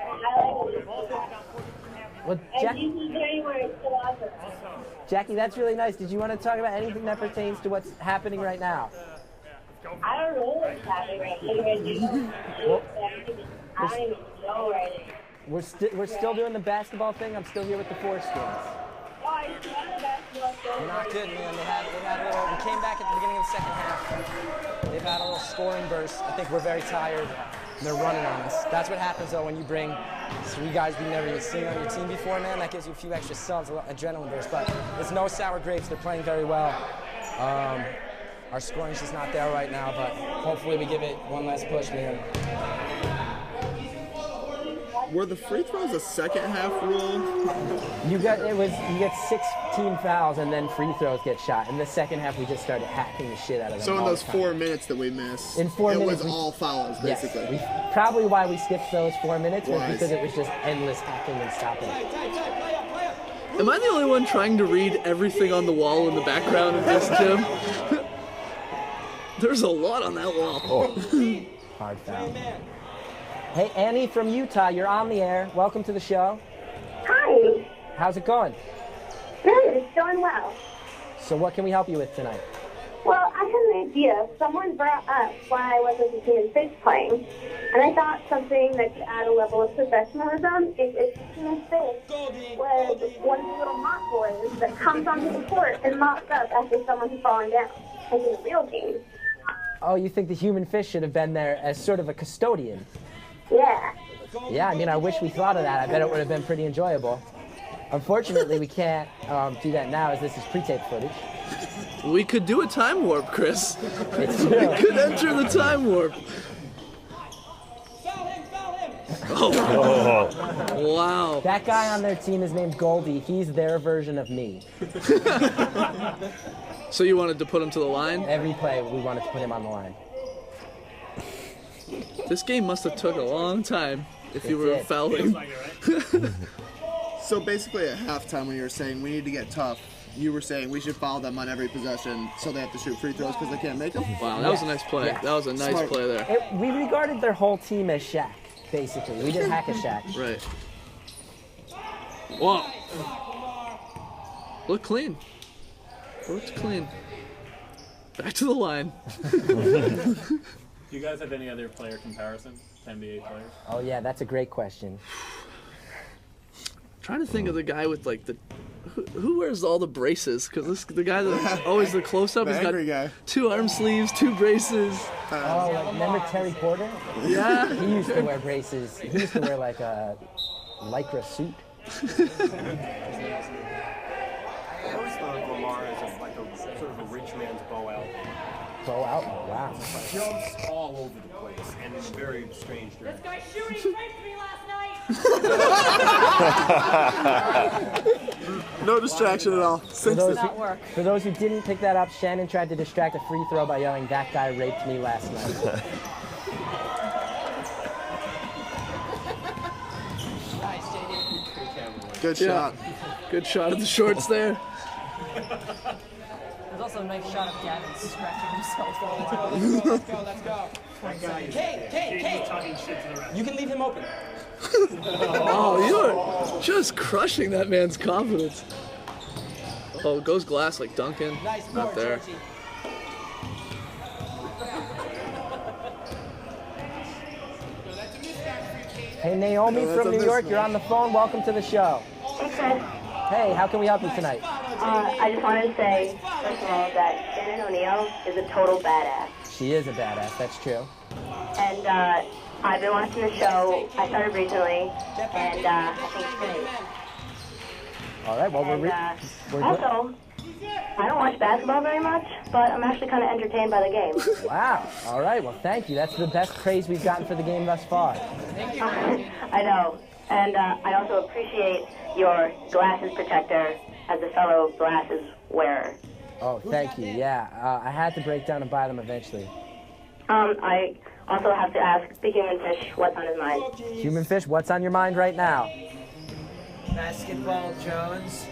Well, and DC January is still awesome. Jackie, that's really nice. Did you want to talk about anything that pertains to what's happening right now? I don't know what's happening right now. I don't even know right now. We're still doing the basketball thing. I'm still here with the foreskins. We're not good, man. They had a little. We came back at the beginning of the second half. They've had a little scoring burst. I think we're very tired. They're running on us. That's what happens though when you bring 3 guys we've never even seen on your team before, man. That gives you a few extra subs, a little adrenaline burst. But it's no sour grapes. They're playing very well. Our scoring's just not there right now, but hopefully we give it one last push, man. Were the free throws a second half rule? You get 16 fouls and then free throws get shot. In the second half, we just started hacking the shit out of them. So in those 4 minutes that we missed, in 4 minutes, it was all fouls, basically. Yes, probably why we skipped those 4 minutes was Wise. because it was just endless hacking and stopping. Am I the only one trying to read everything on the wall in the background of this gym? There's a lot on that wall. Hard foul. Hey, Annie from Utah, you're on the air. Welcome to the show. Hi. How's it going? Good, it's going well. So what can we help you with tonight? Well, I had an idea. Someone brought up why I wasn't the team in face playing, and I thought something that could add a level of professionalism is if the team in face was one of the little mop boys that comes onto the court and mops up after someone's falling down, like in a real game. Oh, you think the human fish should have been there as sort of a custodian? Yeah. Yeah, I mean, I wish we thought of that. I bet it would have been pretty enjoyable. Unfortunately, we can't do that now as this is pre-tape footage. We could do a time warp, Chris. We It's true. could enter the time warp. Oh. Wow. That guy on their team is named Goldie. He's their version of me. So you wanted to put him to the line? Every play, we wanted to put him on the line. This game must have took a long time if you were fouling. So basically at halftime when you were saying we need to get tough, you were saying we should foul them on every possession so they have to shoot free throws because they can't make them. Wow, that was a nice play. Yeah. That was a nice play there. We regarded their whole team as Shaq, basically. We did hack a Shaq. Right. Whoa. Look clean. Looked clean. Back to the line. Do you guys have any other player comparisons to NBA players? Oh yeah, that's a great question. Trying to think of the guy with like the who wears all the braces? Because the guy that's always the close-up has got 2 arm sleeves, 2 braces. Oh, like remember Terry Porter? Yeah. He used to wear braces. He used to wear like a lycra suit. I always thought of Lamar as like a sort of a rich man's Bow Out. Bow Out? Wow. He jumps all over the place and in very strange directions. This guy's shooting raped me last night. No distraction at all. For those who didn't pick that up, Shannon tried to distract a free throw by yelling, "That guy raped me last night." Good shot. Good shot of the shorts there. There's also a nice shot of Gavin scratching himself all Let's go, let's go. Kate, you can leave him open. Oh, you're just crushing that man's confidence. Oh, it goes glass like Duncan. Nice Not there. Georgie. Hey, Naomi from New York, you're on the phone. Welcome to the show. Hey, Chris. Hey, how can we help you tonight? I just wanted to say, first of all, that Shannon O'Neill is a total badass. She is a badass, that's true. And I've been watching the show. I started recently, and I think it's great. All right, well, we're also, I don't watch basketball very much, but I'm actually kind of entertained by the game. Wow. All right, well, thank you. That's the best praise we've gotten for the game thus far. Thank you. I know. And I also appreciate your glasses protector as a fellow glasses wearer. Oh, thank you. Yeah, I had to break down and buy them eventually. I also have to ask the human fish what's on his mind. Human fish, what's on your mind right now? Basketball Jones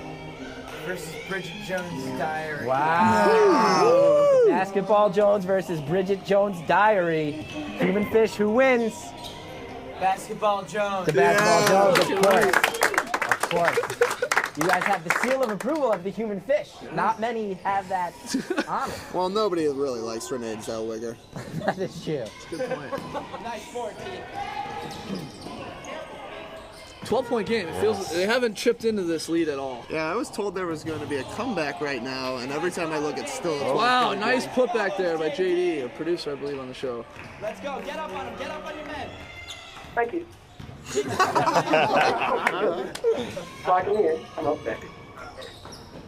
versus Bridget Jones' Diary. Wow. Basketball Jones versus Bridget Jones' Diary. Human fish, who wins? Basketball Jones. The Basketball Jones, of course. Of course. You guys have the seal of approval of the human fish. Not many have that honor. Well, nobody really likes Renee Zellweger. That is true. That's a good point. Nice board, Pete. 12-point game. It feels they haven't chipped into this lead at all. Yeah, I was told there was going to be a comeback right now, and every time I look, it's still a 12-point Wow, game. nice putback there by JD, a producer, I believe, on the show. Let's go. Get up on him. Get up on your men. Thank you. Talking here. I'm up there.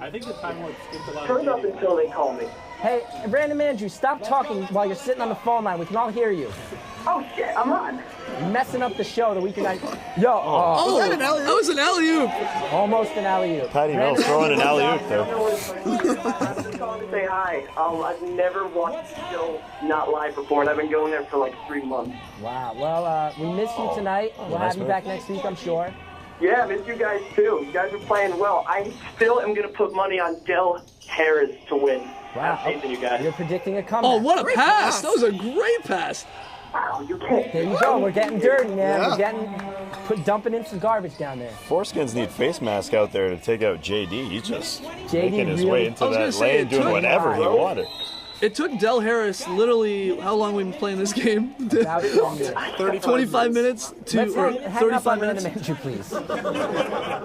I think the time limit skipped a lot Turn of up until they call me. Hey, Brandon Andrews, stop talking while you're sitting on the phone line. We can all hear you. Oh shit, I'm on. You're messing up the show the weekend night. Yo, Oh, that was an alley-oop. Almost an alley-oop. Patty Mills throwing an alley-oop there. I'm just calling to say hi. I've never watched the show not live before, and I've been going there for like 3 months. Wow. Well, we miss you tonight. We'll have you back next week, I'm sure. Yeah, I miss you guys too. You guys are playing well. I still am going to put money on Del Harris to win. Wow. I have faith in you guys. You're predicting a comeback. Oh, what a pass. That was a great pass. Wow, you can't. There you go. We're getting dirty, man. We're dumping in some garbage down there. Foreskins need face mask out there to take out JD. He's just JD making his really- way into that lane, doing whatever he wanted. It took Del Harris literally, how long we've been playing this game? About 25 minutes to, or hang up 35 on minutes. Random Andrew, please.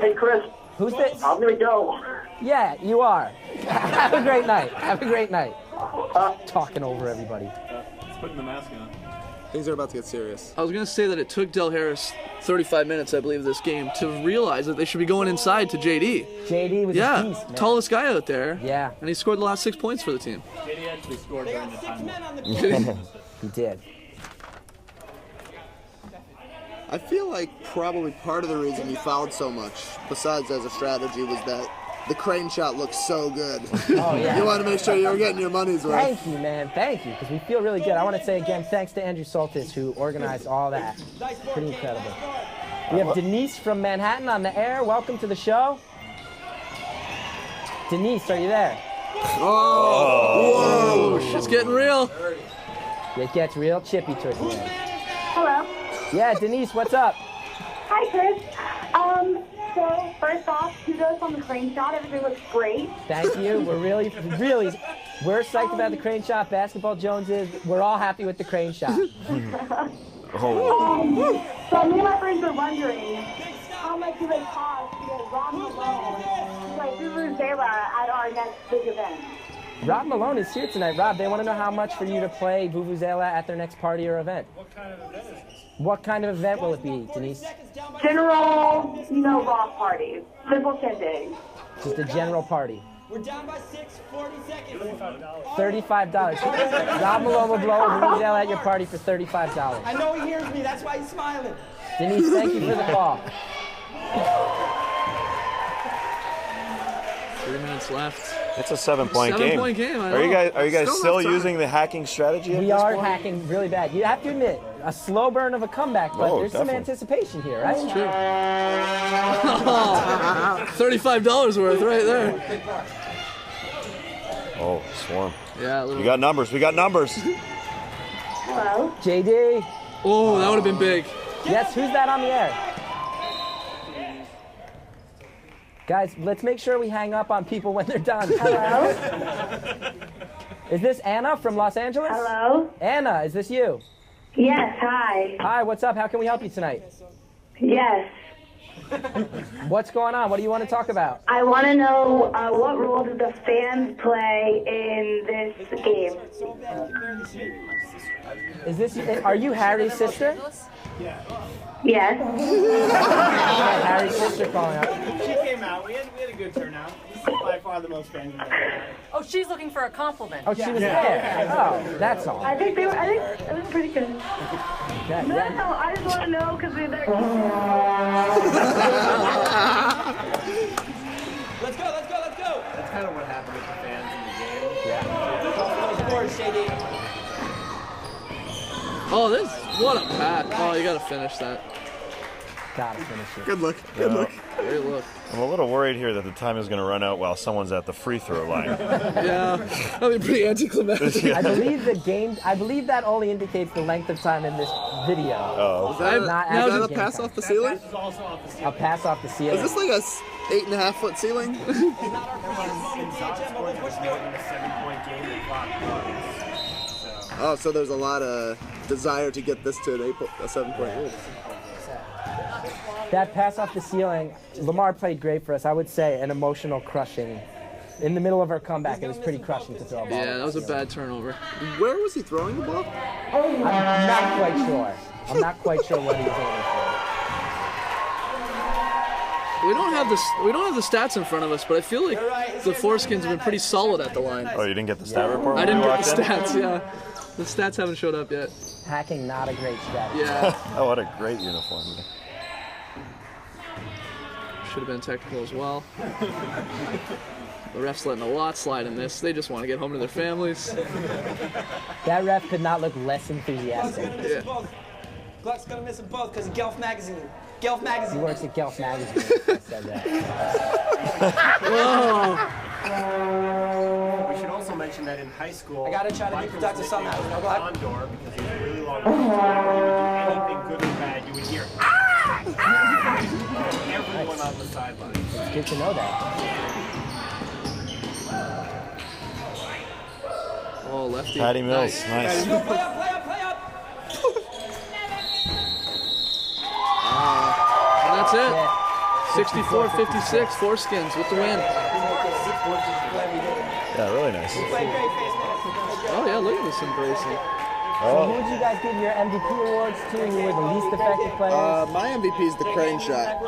Hey, Chris. Who's this? I'm going to go. Yeah, you are. Have a great night. Have a great night. Talking over everybody. It's putting the mask on. Things are about to get serious. I was going to say that it took Del Harris 35 minutes, I believe, this game to realize that they should be going inside to JD. JD was a beast, man. Tallest guy out there. Yeah. And he scored the last 6 points for the team. JD actually scored during the time limit. He did. I feel like probably part of the reason you fouled so much, besides as a strategy, was that the crane shot looked so good. Oh, yeah. You want to make sure you were getting your money's worth. Thank you, man. Thank you, because we feel really good. I want to say again, thanks to Andrew Soltys, who organized all that. Pretty incredible. We have Denise from Manhattan on the air. Welcome to the show. Denise, are you there? Oh, whoa, it's getting real. It gets real chippy towards the end. Hello. Yeah, Denise, what's up? Hi, Chris. So first off, kudos on the crane shot. Everything looks great. Thank you. We're really, we're psyched about the crane shot. Basketball Jones is. We're all happy with the crane shot. So me and my friends were wondering how much it would cost to get Rob Malone to play Vuvuzela at our next big event. Rob Malone is here tonight. Rob, they want to know how much for you to play Vuvuzela at their next party or event. What kind of event is this? What kind of event will it be, Denise? General, rock party. Simple shindig. Just a general party. We're down by 6, 40 seconds. $35. Rob Malone will blow a Vuvuzela at your party for $35. I know he hears me. That's why he's smiling. Denise, thank you for the call. 3 minutes left. It's a 7-point game. 7-point game. I Are you know. guys still using the hacking strategy? At We this are point? hacking really bad. You have to admit, a slow burn of a comeback, but Oh, there's some definitely. anticipation here, right? That's true. $35 worth right there. Oh, swarm. Yeah, We got numbers. We got numbers. Hello. JD. Oh, that would have been big. Yes, who's that on the air? Guys, let's make sure we hang up on people when they're done. Hello. Is this Anna from Los Angeles? Hello. Anna, is this you? Yes. Hi. Hi, what's up? How can we help you tonight? Yes. What's going on? What do you want to talk about? I want to know what role did the fans play in this game? Is this? Are you Harry's sister? Yes. Harry's sister calling out. She came out. We had a good turnout. This is by far the most fans we've ever had. Oh, she's looking for a compliment. Oh, she was there. Oh, that's all. I think it was pretty good. Yeah, No, yeah. I just want to know because they're. Let's go. That's kind of what happened with the fans in the game. Those boards, JD. Oh, what a pass. Oh, you got to finish that. Gotta finish it. Good look. Good look. Great look. I'm a little worried here that the time is going to run out while someone's at the free throw line. Yeah, that'd be pretty anticlimactic. Yeah. I believe that only indicates the length of time in this video. Oh. Is that, Not is that actual a game pass time. off the ceiling? This is also off the A pass off the ceiling. Is this like a 8.5-foot ceiling? In Zog Sports, was more than a 7-point game the clock was. Oh, so there's a lot of desire to get this to a 7-point lead. That pass off the ceiling, Lamar played great for us. I would say an emotional crushing. In the middle of our comeback, it was pretty crushing to throw a ball. Yeah, that was a bad turnover. Where was he throwing the ball? I'm not quite sure. I'm not quite sure what he was aiming for. We don't have the stats in front of us, but I feel like the Foreskins have been pretty solid at the line. Oh, you didn't get the stat report? I didn't when you get the walked in? stats. Yeah, the stats haven't showed up yet. Hacking, not a great strategy. Yeah. Oh, what a great uniform. Should have been technical as well. The ref's letting a lot slide in this. They just want to get home to their families. That ref could not look less enthusiastic. Yeah. Gluck's gonna miss them both because of Geth Magazine. Geth He Magazine. works at Geth Magazine. I said that. We should also mention that in high school, I gotta try to be productive somehow. You know, go ahead. Condor, because he was really long. Anything good or bad, you would hear everyone on the sideline. It's good to know that. Oh, lefty. Patty Mills, nice. Play up. And that's it. 64-56, Foreskins with the win. Yeah, really nice. Oh yeah, look at this embracing. So who would you guys give your MVP awards to? Who were the least effective players? My MVP is the crane shot.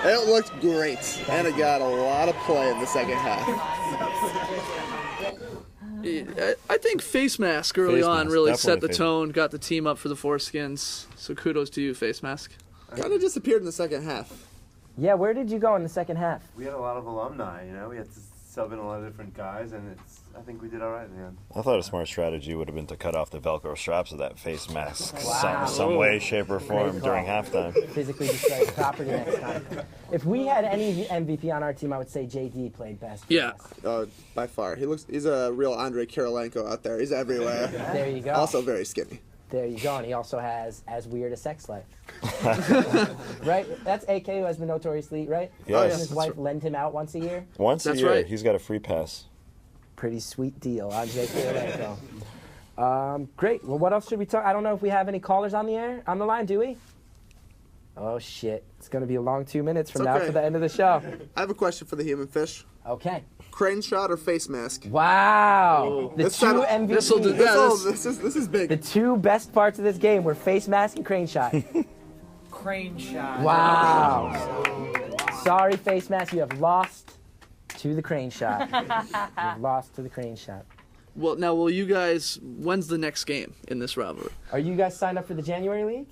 Yeah. It looked great, and it got a lot of play in the second half. I think Face Mask early Face on Mask, really set the definitely tone, got the team up for the Foreskins. So kudos to you, Face Mask. Kind of disappeared in the second half. Yeah, where did you go in the second half? We had a lot of alumni, we had subbing a lot of different guys, and I think we did all right in the end. I thought a smart strategy would have been to cut off the Velcro straps of that face mask Wow. some way, shape, or form during halftime. Physically destroy the property next time. If we had any MVP on our team, I would say JD played best. Yeah. By far. He's a real Andrei Kirilenko out there. He's everywhere. There you go. Also very skinny. There you go. And he also has as weird a sex life. Right? That's AK who has been notoriously, right? Yes. Doesn't his wife lend him out once a year? Once a year, he's got a free pass. Pretty sweet deal, Andrei Kirilenko. Great. Well, what else should we talk? I don't know if we have any callers on the line, do we? Oh, shit. It's going to be a long 2 minutes from now to the end of the show. I have a question for the human fish. Okay. Crane shot or face mask? Wow. The two MVPs. This is big. The two best parts of this game were face mask and crane shot. Crane shot. Wow. Sorry, face mask. You have lost to the crane shot. You've lost to the crane shot. Well, now, will you guys, when's the next game in this rivalry? Are you guys signed up for the January League?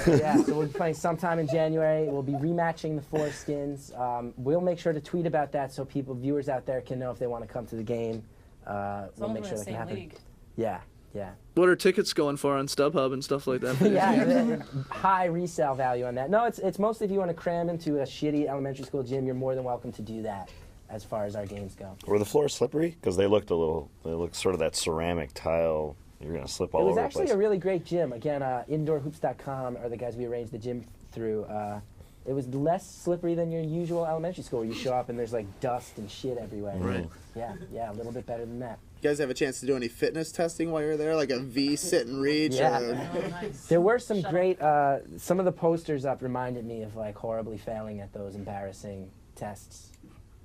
Yeah, so we'll be playing sometime in January. We'll be rematching the Foreskins. We'll make sure to tweet about that so viewers out there can know if they want to come to the game. We'll make sure that can happen. League. Yeah, yeah. What are tickets going for on StubHub and stuff like that? Yeah, high resale value on that. No, it's mostly if you want to cram into a shitty elementary school gym, you're more than welcome to do that. As far as our games go. Were the floors slippery? Because they looked sort of that ceramic tile. You're going to slip all over the place. It was actually a really great gym. Again, indoorhoops.com are the guys we arranged the gym through. It was less slippery than your usual elementary school where you show up and there's like dust and shit everywhere. Right. Yeah, a little bit better than that. You guys have a chance to do any fitness testing while you're there? Like a V sit and reach? Yeah. There were some great, some of the posters up reminded me of like horribly failing at those embarrassing tests.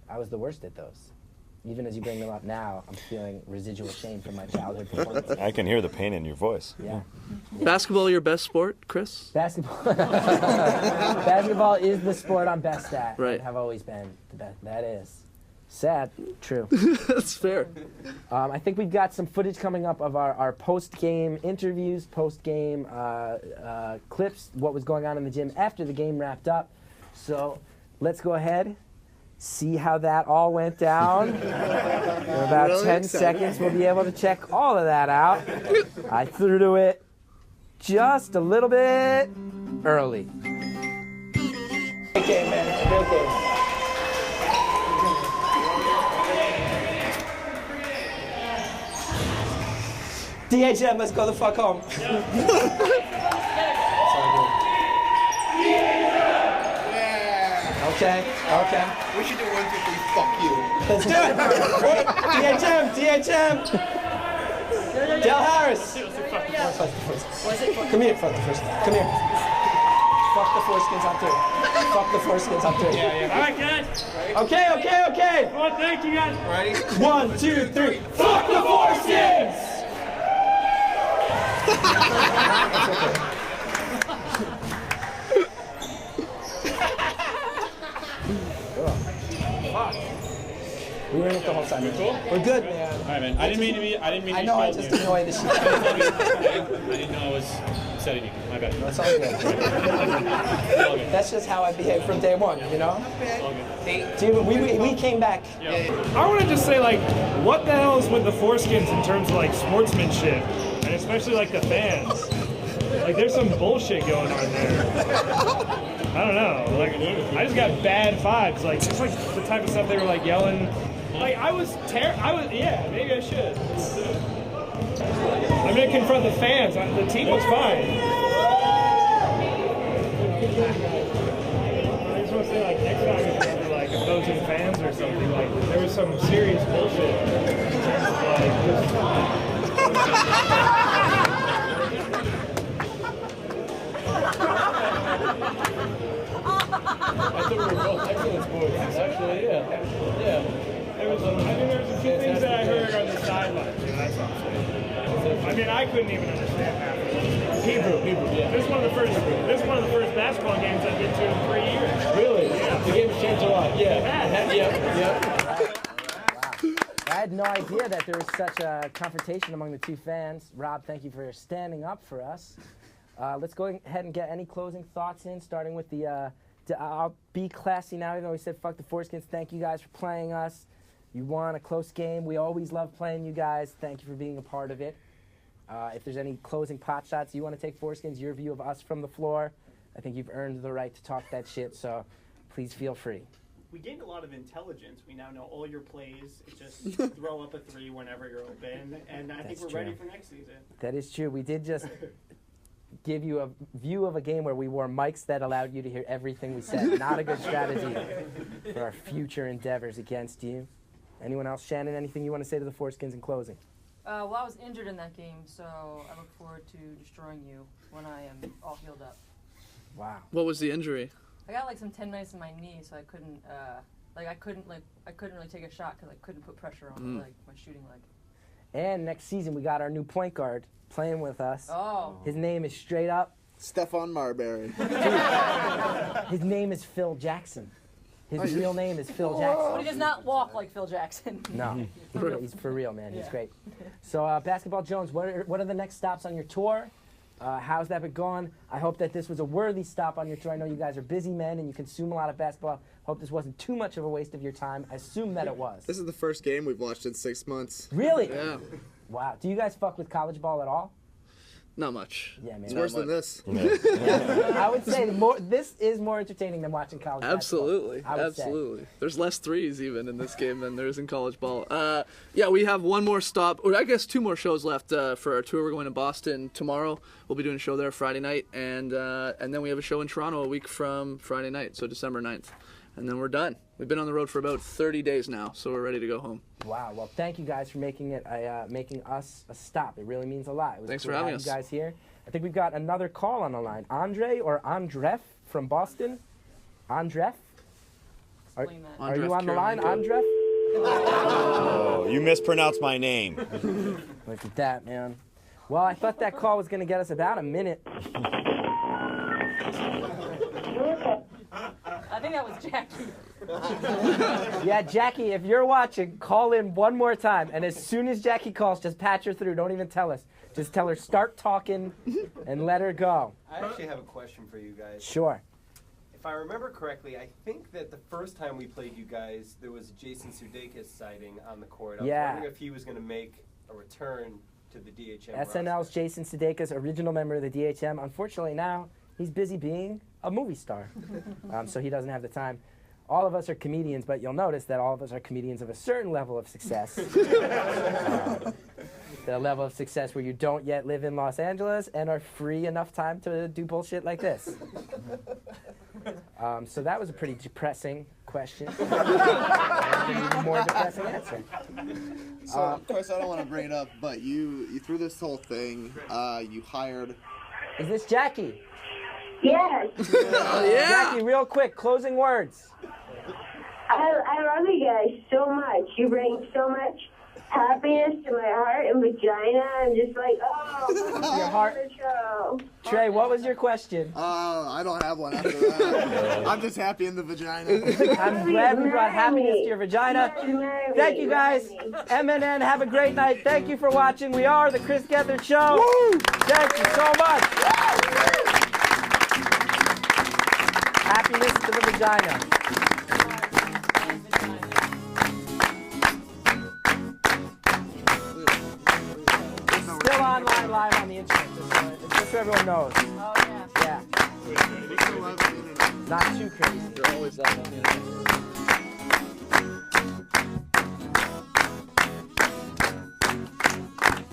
I was the worst at those. Even as you bring them up now, I'm feeling residual shame from my childhood performance. I can hear the pain in your voice. Yeah. Basketball your best sport, Chris? Basketball. Basketball is the sport I'm best at. Right. And have always been the best. That is. Sad. True. That's fair. I think we've got some footage coming up of our post-game interviews, post-game clips, what was going on in the gym after the game wrapped up. So let's go ahead. See how that all went down. In about Really 10 exciting. seconds, we'll be able to check all of that out. I threw to it just a little bit early. Okay, man. Okay. DHM, let's go the fuck home. Okay. We should do 1, 2, 3, fuck you. Let's do it. DHM. Del Harris. Come here, fuck the first. Come here. Fuck the foreskins on 3. Fuck the foreskins on 3. Yeah. All right, guys. Okay. Come on, thank you, guys. Ready? 1, 2, 3. Fuck the foreskins! We were in it the whole time. We're good, man. All right, man. I didn't mean to. I know, I just annoyed the shit. I didn't know I was upsetting you. My bad. That's all good. That's just how I behave from day one, you know? Dude, we came back. I want to just say, like, what the hell is with the foreskins in terms of, like, sportsmanship? And especially, like, the fans. Like, there's some bullshit going on there. I don't know. Like, I just got bad vibes. Like, it's like the type of stuff they were, like, yelling. Like, yeah, maybe I should. I'm going to confront the fans. The team was fine. I just want to say, like, next time if you're, like, opposing fans or something, like, there was some serious bullshit in terms of, like, just... I think we were both excellent sports, actually, yeah. There was a few things that I heard on the sidelines, and that's all. I mean, I couldn't even understand that. Hebrew, yeah. This is one of the first basketball games I've been to in 3 years. Really? Yeah. The game's changed a lot. Yeah. Wow. I had no idea that there was such a confrontation among the two fans. Rob, thank you for standing up for us. Let's go ahead and get any closing thoughts in, starting with the I'll be classy now, even though we said fuck the foreskins. Thank you guys for playing us. You won a close game. We always love playing you guys. Thank you for being a part of it. If there's any closing pot shots you want to take, Foreskins, your view of us from the floor, I think you've earned the right to talk that shit, so please feel free. We gained a lot of intelligence. We now know all your plays. It's just throw up a 3 whenever you're open, and I think we're ready for next season. That is true. We did just give you a view of a game where we wore mics that allowed you to hear everything we said. Not a good strategy for our future endeavors against you. Anyone else? Shannon, anything you want to say to the Foreskins in closing? Well, I was injured in that game, so I look forward to destroying you when I am all healed up. Wow. What was the injury? I got like some tendonitis in my knee, so I couldn't really take a shot because I couldn't put pressure on my shooting leg. And next season we got our new point guard playing with us. Oh. His name is straight up Stephon Marbury. His name is Phil Jackson. His real name is Phil Jackson. But he does not walk like Phil Jackson. No, he's for real, man. He's great. So, Basketball Jones, what are the next stops on your tour? How's that been going? I hope that this was a worthy stop on your tour. I know you guys are busy men and you consume a lot of basketball. Hope this wasn't too much of a waste of your time. I assume that it was. This is the first game we've watched in 6 months. Really? Yeah. Wow. Do you guys fuck with college ball at all? Not much. Yeah, man. It's worse than this. I would say this is more entertaining than watching college Absolutely. basketball. Absolutely. There's less threes even in this game than there is in college ball. Yeah, we have one more stop, or I guess 2 more shows left for our tour. We're going to Boston tomorrow. We'll be doing a show there Friday night, and then we have a show in Toronto a week from Friday night, so December 9th. And then we're done. We've been on the road for about 30 days now, so we're ready to go home. Wow. Well, thank you guys for making us a stop. It really means a lot. It was Thanks cool for having to us. have you guys here. I think we've got another call on the line. Andre or Andref from Boston? Andref? Are you on the line, Andref? Oh, you mispronounced my name. Look at that, man. Well, I thought that call was going to get us about a minute. I think that was Jackie. Yeah, Jackie, if you're watching, call in one more time. And as soon as Jackie calls, just patch her through. Don't even tell us. Just tell her, start talking, and let her go. I actually have a question for you guys. Sure. If I remember correctly, I think that the first time we played you guys, there was a Jason Sudeikis sighting on the court. I was wondering if he was going to make a return to the DHM SNL's roster. Jason Sudeikis, original member of the DHM. Unfortunately now, he's busy being a movie star, so he doesn't have the time. All of us are comedians, but you'll notice that all of us are comedians of a certain level of success. The level of success where you don't yet live in Los Angeles and are free enough time to do bullshit like this. So that was a pretty depressing question. More depressing answer. So, of course, I don't want to bring it up, but you threw this whole thing. You hired. Is this Jackie? Yes. Yeah. Jackie, real quick, closing words. I love you guys so much. You bring so much happiness to my heart and vagina. I'm just like, oh, your heart. Show. Trey, what was your question? I don't have one after that. I'm just happy in the vagina. I'm glad we brought happiness to your vagina. Thank you guys. MNN, have a great night. Thank you for watching. We are the Chris Geth Show. Woo! Thank you so much. Happiness to the vagina. Still online live on the internet, just so everyone knows. Oh, yeah. Yeah. Not too crazy. They're always live on the internet.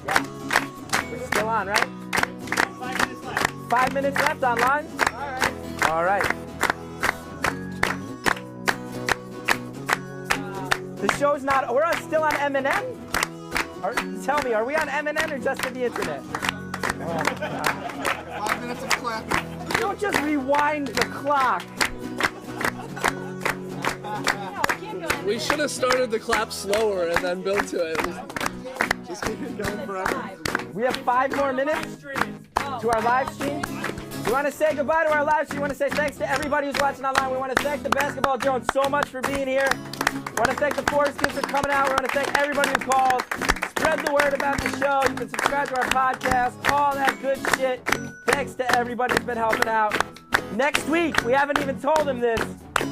Yeah. We're still on, right? 5 minutes left. 5 minutes left online? All right. The show's not, we're still on MNN? Tell me, are we on MNN or just on the internet? 5 minutes of clapping. Don't just rewind the clock. We should have started the clap slower and then built to it. Just keep it going forever. We have 5 more minutes to our live stream. We want to say goodbye to our live stream. We want to say thanks to everybody who's watching online. We want to thank the Basketball Jones so much for being here. We want to thank the Foreskins for coming out. We want to thank everybody who called. Spread the word about the show. You can subscribe to our podcast, all that good shit. Thanks to everybody who's been helping out. Next week, we haven't even told them this,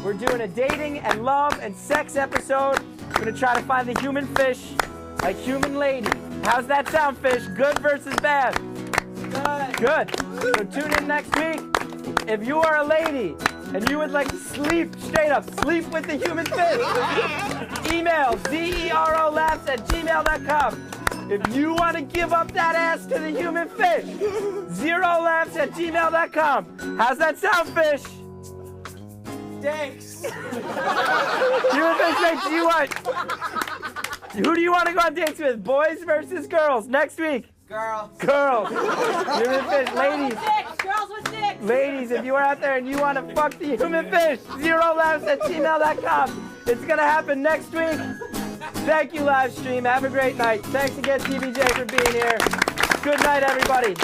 we're doing a dating and love and sex episode. I'm gonna try to find the human fish, a human lady. How's that sound, fish? Good versus bad? Good. So tune in next week. If you are a lady and you would like to sleep, straight up, sleep with the human fish, email zerolaughs@gmail.com. If you want to give up that ass to the human fish, zerolaughs@gmail.com. How's that sound, fish? Thanks. Human fish makes you what? Who do you want to go on dates with? Boys versus girls next week? Girls. Girls. Human fish. Ladies. Girls with dicks. Ladies, if you are out there and you want to fuck the human fish, zerolaughs@gmail.com. It's going to happen next week. Thank you, live stream. Have a great night. Thanks again, TBJ, for being here. Good night, everybody.